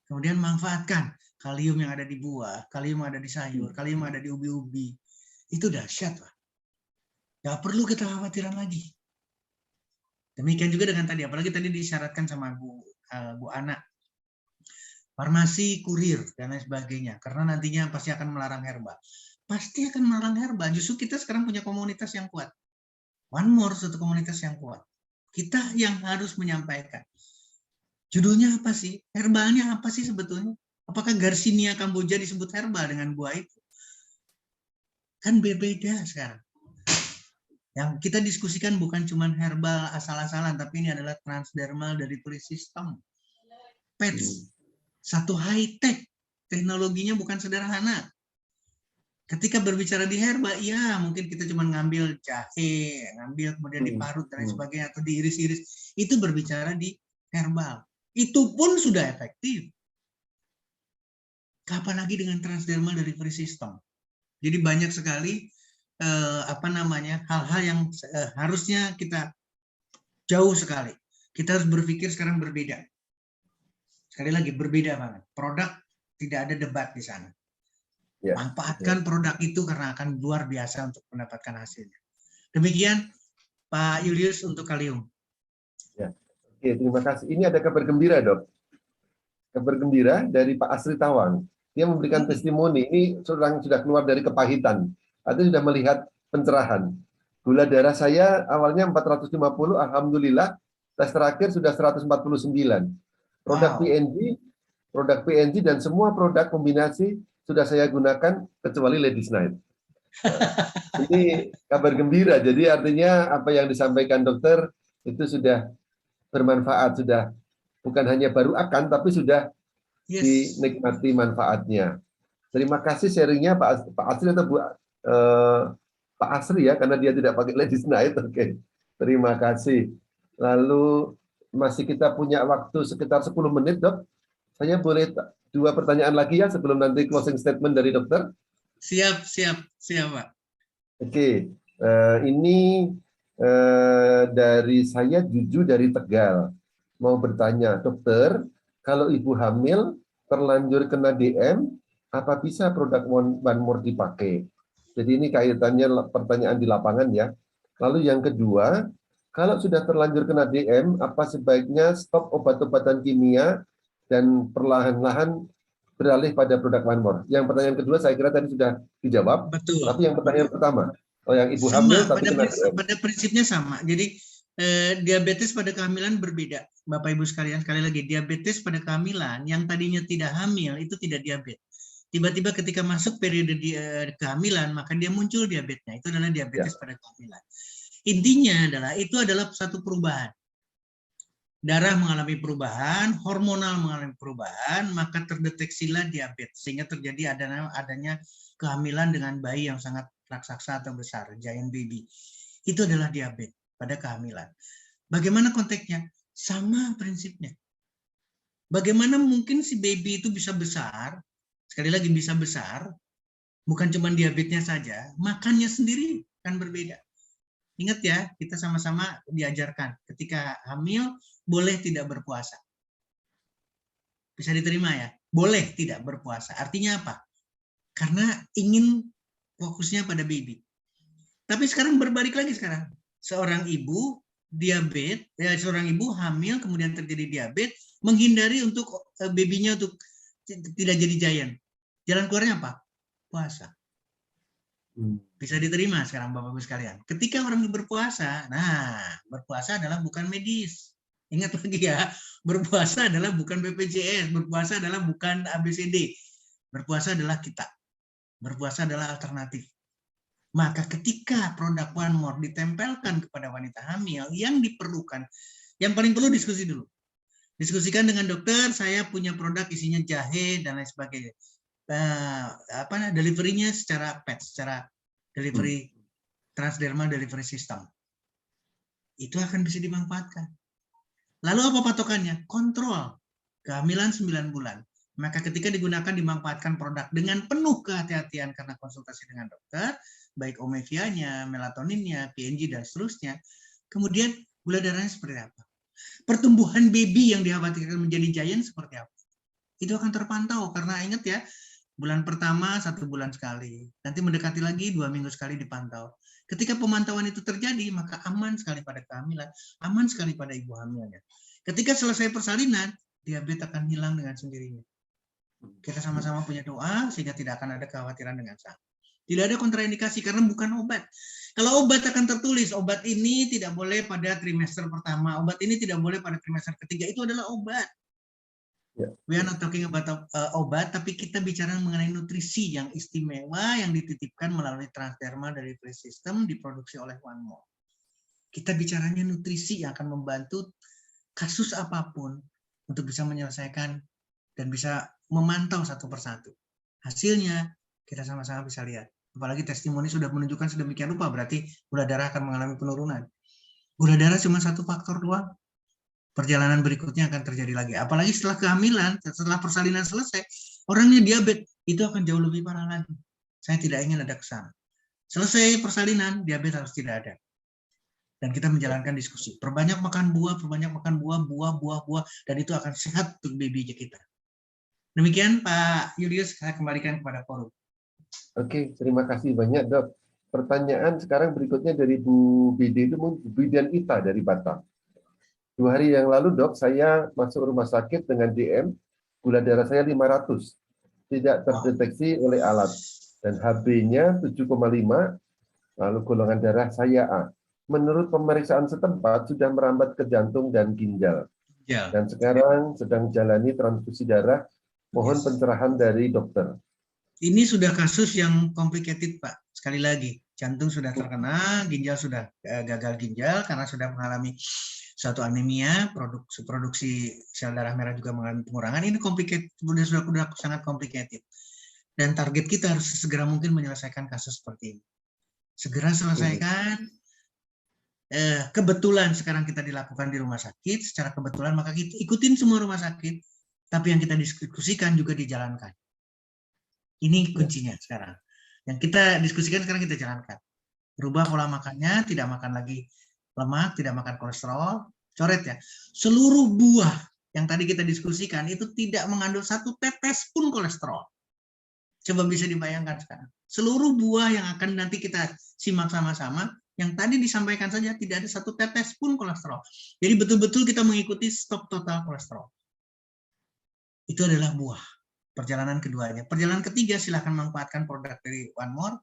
Kemudian manfaatkan kalium yang ada di buah, kalium yang ada di sayur, kalium yang ada di ubi-ubi. Itu dahsyat, Pak. Gak perlu kita khawatiran lagi. Demikian juga dengan tadi, apalagi tadi disyaratkan sama Bu Ana. Farmasi, kurir, dan lain sebagainya. Karena nantinya pasti akan melarang herbal. Pasti akan melarang herbal. Justru kita sekarang punya komunitas yang kuat. One More, satu komunitas yang kuat. Kita yang harus menyampaikan. Judulnya apa sih? Herbalnya apa sih sebetulnya? Apakah Garcinia Kamboja disebut herbal dengan buah itu? Kan berbeda sekarang. Yang kita diskusikan bukan cuma herbal asal-asalan, tapi ini adalah transdermal dari polisistem. PETS. Satu high-tech. Teknologinya bukan sederhana. Ketika berbicara di herbal, ya mungkin kita cuma ngambil jahe, ngambil kemudian diparut dan lain sebagainya, atau diiris-iris. Itu berbicara di herbal. Itu pun sudah efektif. Kapan lagi dengan transdermal delivery system? Jadi banyak sekali hal-hal yang harusnya kita jauh sekali. Kita harus berpikir sekarang berbeda. Sekali lagi berbeda banget. Produk tidak ada debat di sana. Ya, manfaatkan produk itu karena akan luar biasa untuk mendapatkan hasilnya. Demikian Pak Julius untuk kalium. Ya. Oke, terima kasih. Ini ada kabar gembira, Dok. Kabar gembira dari Pak Asri Tawang. Dia memberikan testimoni. Ini sudah keluar dari kepahitan. Atau sudah melihat pencerahan. Gula darah saya awalnya 450, alhamdulillah tes terakhir sudah 149. Produk PNG dan semua produk kombinasi sudah saya gunakan kecuali Ladies Night. Nah, ini kabar gembira. Jadi artinya apa yang disampaikan dokter itu sudah bermanfaat, sudah bukan hanya baru akan, tapi sudah dinikmati manfaatnya. Terima kasih sharingnya Pak Asri atau Pak Asri ya, karena dia tidak pakai Ladies Night. Oke. Terima kasih. Lalu masih kita punya waktu sekitar 10 menit, Dok. Saya boleh 2 pertanyaan lagi ya sebelum nanti closing statement dari dokter. Siap Pak. Oke, ini dari saya Juju dari Tegal. Mau bertanya, dokter, kalau ibu hamil terlanjur kena DM, apa bisa produk One More dipakai? Jadi ini kaitannya pertanyaan di lapangan ya. Lalu yang kedua, kalau sudah terlanjur kena DM, apa sebaiknya stop obat-obatan kimia dan perlahan-lahan beralih pada produk One More? Yang pertanyaan kedua saya kira tadi sudah dijawab. Betul. Tapi yang pertanyaan pertama, yang ibu sama, hamil tapi kena DM. Pada prinsipnya sama. Jadi diabetes pada kehamilan berbeda. Bapak Ibu sekalian, sekali lagi, diabetes pada kehamilan yang tadinya tidak hamil itu tidak diabetes. Tiba-tiba ketika masuk periode kehamilan, maka dia muncul diabetesnya. Itu adalah diabetes pada kehamilan. Intinya itu adalah satu perubahan. Darah mengalami perubahan, hormonal mengalami perubahan, maka terdeteksilah diabetes. Sehingga terjadi adanya kehamilan dengan bayi yang sangat raksasa atau besar, giant baby. Itu adalah diabetes pada kehamilan. Bagaimana konteksnya? Sama prinsipnya. Bagaimana mungkin si baby itu bisa besar, sekali lagi bisa besar, bukan cuma diabetesnya saja, makannya sendiri kan berbeda. Ingat ya, kita sama-sama diajarkan, ketika hamil boleh tidak berpuasa. Bisa diterima ya? Boleh tidak berpuasa. Artinya apa? Karena ingin fokusnya pada baby. Tapi sekarang berbalik lagi sekarang. Seorang ibu seorang ibu hamil kemudian terjadi diabetes, menghindari untuk babynya untuk tidak jadi giant. Jalan keluarnya apa? Puasa. Bisa diterima sekarang Bapak-Ibu sekalian. Ketika orang berpuasa, berpuasa adalah bukan medis. Ingat lagi ya, berpuasa adalah bukan BPJS, berpuasa adalah bukan ABCD. Berpuasa adalah kita. Berpuasa adalah alternatif. Maka ketika produk One More ditempelkan kepada wanita hamil, yang diperlukan, yang paling perlu diskusi dulu. Diskusikan dengan dokter, saya punya produk isinya jahe dan lain sebagainya. Delivery-nya secara PET, secara delivery transdermal delivery system. Itu akan bisa dimanfaatkan. Lalu apa patokannya? Kontrol. Kehamilan 9 bulan. Maka ketika digunakan dimanfaatkan produk dengan penuh kehati-hatian karena konsultasi dengan dokter, baik omega-nya, melatoninnya, PNG dan seterusnya. Kemudian gula darahnya seperti apa? Pertumbuhan baby yang dikhawatirkan menjadi giant seperti apa? Itu akan terpantau karena ingat ya, bulan pertama 1 bulan sekali, nanti mendekati lagi 2 minggu sekali dipantau. Ketika pemantauan itu terjadi, maka aman sekali pada kehamilan, aman sekali pada ibu hamilnya. Ketika selesai persalinan, diabetes akan hilang dengan sendirinya. Kita sama-sama punya doa sehingga tidak akan ada kekhawatiran dengan sana. Tidak ada kontraindikasi karena bukan obat. Kalau obat akan tertulis, obat ini tidak boleh pada trimester pertama, obat ini tidak boleh pada trimester ketiga, itu adalah obat. We are not talking about obat, tapi kita bicara mengenai nutrisi yang istimewa yang dititipkan melalui transdermal delivery system diproduksi oleh One More. Kita bicaranya nutrisi yang akan membantu kasus apapun untuk bisa menyelesaikan dan bisa memantau satu persatu. Hasilnya kita sama-sama bisa lihat. Apalagi testimoni sudah menunjukkan sedemikian rupa, berarti gula darah akan mengalami penurunan. Gula darah cuma satu faktor doang. Perjalanan berikutnya akan terjadi lagi. Apalagi setelah kehamilan, setelah persalinan selesai, orangnya diabetes, itu akan jauh lebih parah lagi. Saya tidak ingin ada kesana. Selesai persalinan, diabetes harus tidak ada. Dan kita menjalankan diskusi. Perbanyak makan buah, buah, dan itu akan sehat untuk baby kita. Demikian Pak Julius, saya kembalikan kepada forum. Oke, terima kasih banyak Dok. Pertanyaan sekarang berikutnya dari Bu BD itu Bu Bidan Ita dari Batam. 2 hari yang lalu Dok, saya masuk rumah sakit dengan DM, gula darah saya 500, tidak terdeteksi oleh alat, dan HB-nya 7,5, lalu golongan darah saya A. Menurut pemeriksaan setempat sudah merambat ke jantung dan ginjal. Dan sekarang sedang jalani transfusi darah. Mohon pencerahan dari dokter. Ini sudah kasus yang complicated, Pak. Sekali lagi, jantung sudah terkena, ginjal sudah gagal ginjal karena sudah mengalami suatu anemia, produksi sel darah merah juga mengalami pengurangan. Ini complicated, sudah sangat complicated. Dan target kita harus segera mungkin menyelesaikan kasus seperti ini. Segera selesaikan. Kebetulan sekarang kita dilakukan di rumah sakit, secara kebetulan maka kita ikutin semua rumah sakit, tapi yang kita diskusikan juga dijalankan. Ini kuncinya sekarang. Yang kita diskusikan sekarang kita jalankan. Berubah pola makannya, tidak makan lagi lemak, tidak makan kolesterol. Coret ya, seluruh buah yang tadi kita diskusikan itu tidak mengandung satu tetes pun kolesterol. Coba bisa dibayangkan sekarang. Seluruh buah yang akan nanti kita simak sama-sama, yang tadi disampaikan saja tidak ada satu tetes pun kolesterol. Jadi betul-betul kita mengikuti stop total kolesterol. Itu adalah buah. Perjalanan keduanya. Perjalanan ketiga, silahkan manfaatkan produk dari One More.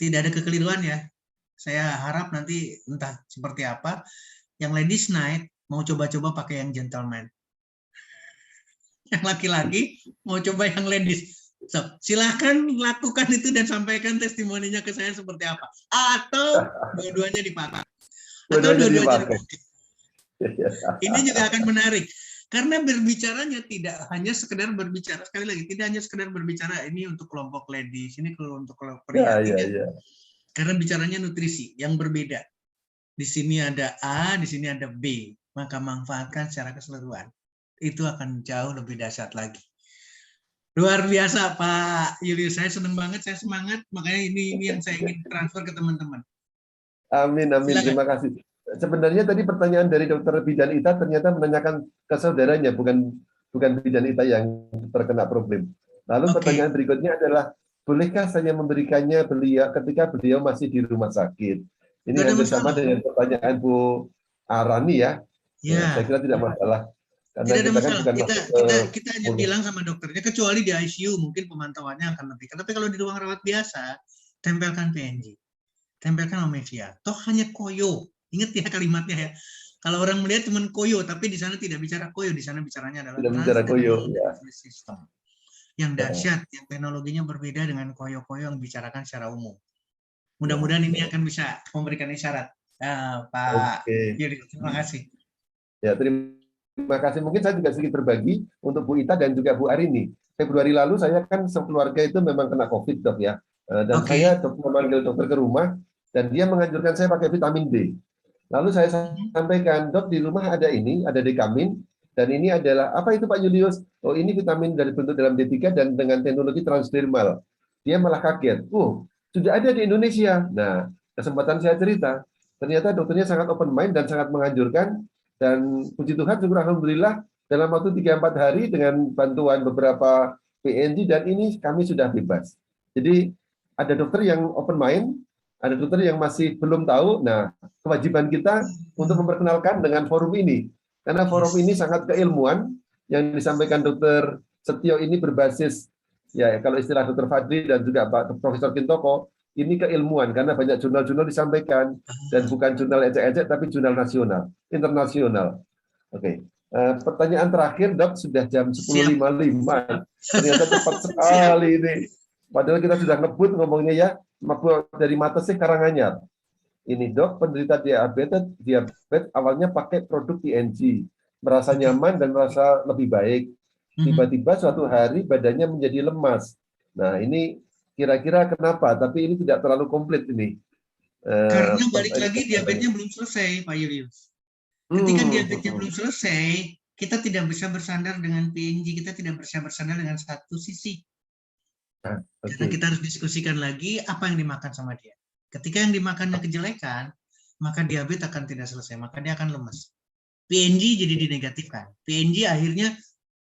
Tidak ada kekeliruan ya. Saya harap nanti entah seperti apa, yang ladies night mau coba-coba pakai yang gentleman. Yang laki-laki mau coba yang ladies. So, silahkan lakukan itu dan sampaikan testimoninya ke saya seperti apa. Atau dua-duanya dipakai. Atau dua-duanya dipakai. Ini juga akan menarik. Karena berbicaranya tidak hanya sekedar berbicara, sekali lagi, tidak hanya sekedar berbicara ini untuk kelompok ladies, ini untuk kelompok pria. Karena bicaranya nutrisi yang berbeda. Di sini ada A, di sini ada B. Maka manfaatkan secara keseluruhan. Itu akan jauh lebih dahsyat lagi. Luar biasa Pak Julius, saya senang banget, saya semangat. Makanya ini yang saya ingin transfer ke teman-teman. Amin, amin. Silakan. Terima kasih. Sebenarnya tadi pertanyaan dari Dokter Bidan Ita ternyata menanyakan ke saudaranya, bukan Bidan Ita yang terkena problem. Lalu pertanyaan berikutnya adalah, bolehkah saya memberikannya beliau ketika beliau masih di rumah sakit? Ini hampir sama dengan pertanyaan Bu Arani ya. Ya. Saya kira tidak masalah. Karena tidak ada masalah. Kita hanya bilang sama dokternya, kecuali di ICU mungkin pemantauannya akan lebih. Tapi kalau di ruang rawat biasa, tempelkan PNG, tempelkan omevia. Toh hanya koyo. Ingat ya kalimatnya ya. Kalau orang melihat cuma koyo, tapi di sana tidak bicara koyo, di sana bicaranya adalah sistem. Yang dahsyat, yang teknologinya berbeda dengan koyo-koyo yang bicarakan secara umum. Mudah-mudahan ini akan bisa memberikan isyarat. Pak Yuri, terima kasih. Ya, terima kasih. Mungkin saya juga sedikit berbagi untuk Bu Ita dan juga Bu Arini. Februari lalu saya kan sekeluarga itu memang kena COVID, Dok ya. Dan saya memanggil dokter ke rumah dan dia menganjurkan saya pakai vitamin D. Lalu saya sampaikan, Dok, di rumah ada ini, ada dekamin, dan ini adalah, apa itu Pak Julius? Oh, ini vitamin dari bentuk dalam D3 dan dengan teknologi transdermal. Dia malah kaget. Sudah ada di Indonesia. Nah, kesempatan saya cerita. Ternyata dokternya sangat open mind dan sangat menganjurkan. Dan puji Tuhan, syukur alhamdulillah, dalam waktu 3-4 hari dengan bantuan beberapa PNG, dan ini kami sudah bebas. Jadi, ada dokter yang open mind, ada dokter yang masih belum tahu. Nah, kewajiban kita untuk memperkenalkan dengan forum ini. Karena forum ini sangat keilmuan, yang disampaikan Dokter Setio ini berbasis, ya kalau istilah Dokter Fadli dan juga Pak Profesor Kintoko, ini keilmuan, karena banyak jurnal-jurnal disampaikan, dan bukan jurnal ecek-ecek, tapi jurnal nasional, internasional. Oke. Pertanyaan terakhir, Dok, sudah jam 10.55. Ternyata cepat sekali ini. Padahal kita sudah ngebut ngomongnya ya, dari Matesih Karanganyar. Ini Dok, penderita diabetes awalnya pakai produk PNG, merasa nyaman dan merasa lebih baik. Tiba-tiba suatu hari badannya menjadi lemas. Nah, ini kira-kira kenapa? Tapi ini tidak terlalu komplit ini. Karena balik lagi diabetesnya belum selesai, Pak Julius. Ketika diabetesnya belum selesai, kita tidak bisa bersandar dengan PNG, kita tidak bisa bersandar dengan satu sisi. Karena kita harus diskusikan lagi apa yang dimakan sama dia. Ketika yang dimakannya kejelekan, maka diabetes akan tidak selesai, maka dia akan lemes. PNG jadi dinegatifkan. PNG akhirnya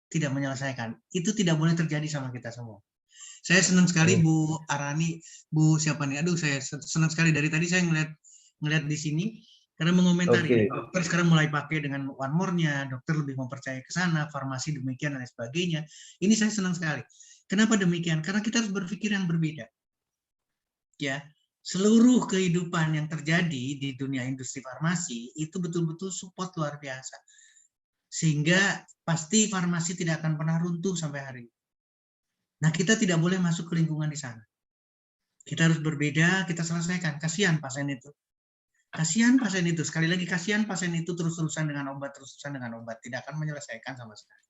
tidak menyelesaikan. Itu tidak boleh terjadi sama kita semua. Saya senang sekali Bu Arani, Bu siapa nih? Aduh, saya senang sekali dari tadi saya ngeliat di sini karena mengomentari dokter sekarang mulai pakai dengan one more-nya, dokter lebih mempercayai ke sana, farmasi demikian dan sebagainya. Ini saya senang sekali. Kenapa demikian? Karena kita harus berpikir yang berbeda. Ya, seluruh kehidupan yang terjadi di dunia industri farmasi itu betul-betul support luar biasa. Sehingga pasti farmasi tidak akan pernah runtuh sampai hari ini. Nah, kita tidak boleh masuk ke lingkungan di sana. Kita harus berbeda, kita selesaikan. Kasihan pasien itu. Kasihan pasien itu. Sekali lagi, kasihan pasien itu terus-terusan dengan obat, terus-terusan dengan obat. Tidak akan menyelesaikan sama sekali.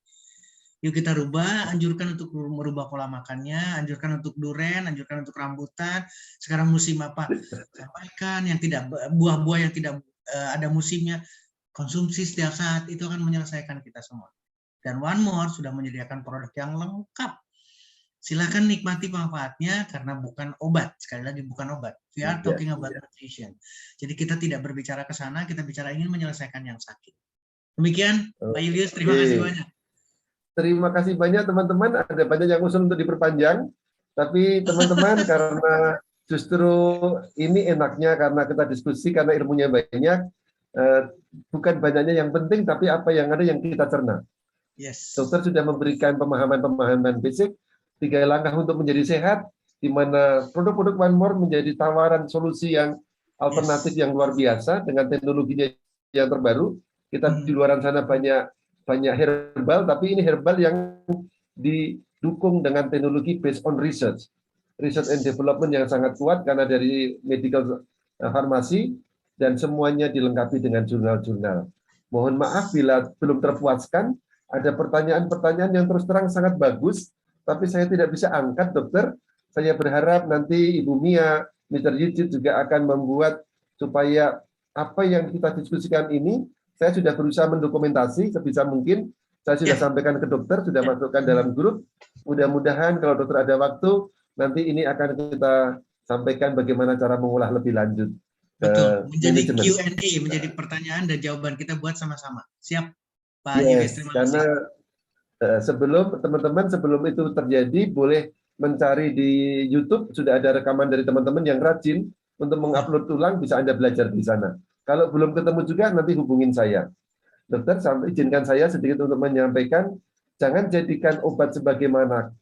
Yuk kita rubah, anjurkan untuk merubah pola makannya, anjurkan untuk duren, anjurkan untuk rambutan. Sekarang musim apa? Sampaikan yang tidak buah-buah yang tidak ada musimnya, konsumsi setiap saat, itu akan menyelesaikan kita semua. Dan One More sudah menyediakan produk yang lengkap. Silakan nikmati manfaatnya karena bukan obat. Sekali lagi bukan obat. We are talking about nutrition. Jadi kita tidak berbicara ke sana, kita bicara ingin menyelesaikan yang sakit. Demikian, Pak Julius, terima kasih banyak. Terima kasih banyak teman-teman. Ada banyak yang usul untuk diperpanjang, tapi teman-teman karena justru ini enaknya karena kita diskusi karena ilmunya banyak, bukan banyaknya yang penting, tapi apa yang ada yang kita cerna. Yes. Dokter sudah memberikan pemahaman-pemahaman basic, 3 langkah untuk menjadi sehat, di mana produk-produk One More menjadi tawaran solusi yang alternatif yang luar biasa dengan teknologinya yang terbaru. Kita di luar sana banyak herbal, tapi ini herbal yang didukung dengan teknologi based on research and development yang sangat kuat karena dari medical farmasi dan semuanya dilengkapi dengan jurnal-jurnal. Mohon maaf bila belum terpuaskan, ada pertanyaan-pertanyaan yang terus terang sangat bagus, tapi saya tidak bisa angkat, dokter. Saya berharap nanti Ibu Mia, Mr. Yujit juga akan membuat supaya apa yang kita diskusikan ini, saya sudah berusaha mendokumentasi sebisa mungkin. Saya sudah sampaikan ke dokter, sudah masukkan dalam grup. Mudah-mudahan kalau dokter ada waktu, nanti ini akan kita sampaikan bagaimana cara mengolah lebih lanjut. Betul, menjadi Q&A, menjadi pertanyaan dan jawaban kita buat sama-sama. Siap, Pak Yulis, terima kasih. Karena sebelum itu terjadi, boleh mencari di YouTube, sudah ada rekaman dari teman-teman yang rajin untuk mengupload ulang, bisa Anda belajar di sana. Kalau belum ketemu juga, nanti hubungin saya. Dokter, izinkan saya sedikit untuk menyampaikan, jangan jadikan obat sebagai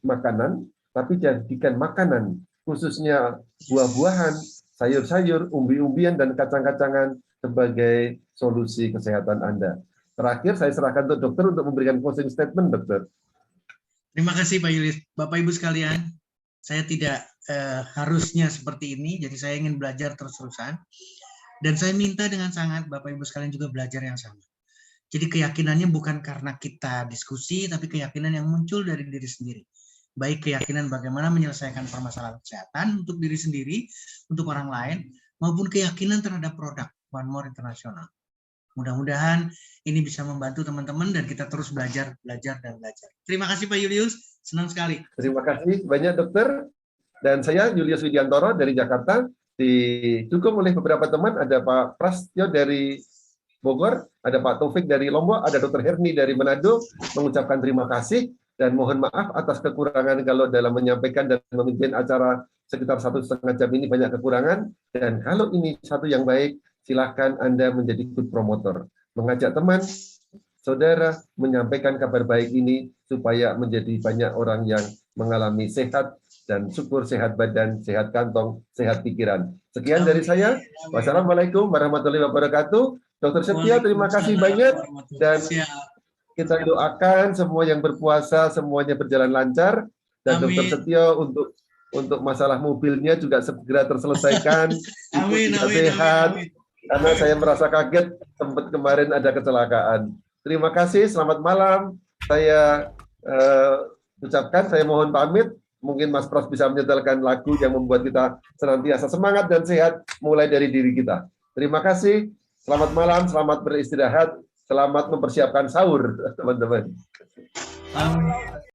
makanan, tapi jadikan makanan, khususnya buah-buahan, sayur-sayur, umbi-umbian, dan kacang-kacangan sebagai solusi kesehatan Anda. Terakhir, saya serahkan untuk dokter untuk memberikan closing statement, dokter. Terima kasih, Pak Yulis. Bapak Ibu sekalian, saya tidak harusnya seperti ini, jadi saya ingin belajar terus-terusan. Dan saya minta dengan sangat Bapak Ibu sekalian juga belajar yang sama. Jadi keyakinannya bukan karena kita diskusi, tapi keyakinan yang muncul dari diri sendiri. Baik keyakinan bagaimana menyelesaikan permasalahan kesehatan untuk diri sendiri, untuk orang lain, maupun keyakinan terhadap produk One More International. Mudah-mudahan ini bisa membantu teman-teman dan kita terus belajar. Terima kasih Pak Julius, senang sekali. Terima kasih banyak dokter. Dan saya Julius Widiantoro dari Jakarta, didukung oleh beberapa teman, ada Pak Prastyo dari Bogor, ada Pak Taufik dari Lombok, ada Dr. Herni dari Manado, mengucapkan terima kasih dan mohon maaf atas kekurangan kalau dalam menyampaikan dan memimpin acara sekitar 1,5 jam ini banyak kekurangan, dan kalau ini satu yang baik, silahkan Anda menjadi good promotor, mengajak teman, saudara, menyampaikan kabar baik ini supaya menjadi banyak orang yang mengalami sehat, dan syukur sehat badan, sehat kantong, sehat pikiran. Sekian dari saya. Wassalamualaikum warahmatullahi wabarakatuh. Dr. Setia, terima kasih banyak. Dan kita doakan semua yang berpuasa, semuanya berjalan lancar. Dan Dr. Setia untuk masalah mobilnya juga segera terselesaikan. Amin. Sehat. Karena saya merasa kaget, sempat kemarin ada kecelakaan. Terima kasih, selamat malam. Saya ucapkan, saya mohon pamit. mungkin Mas Pras bisa menyetelkan lagu yang membuat kita senantiasa semangat dan sehat mulai dari diri kita. Terima kasih. Selamat malam, selamat beristirahat, selamat mempersiapkan sahur, teman-teman. Amin.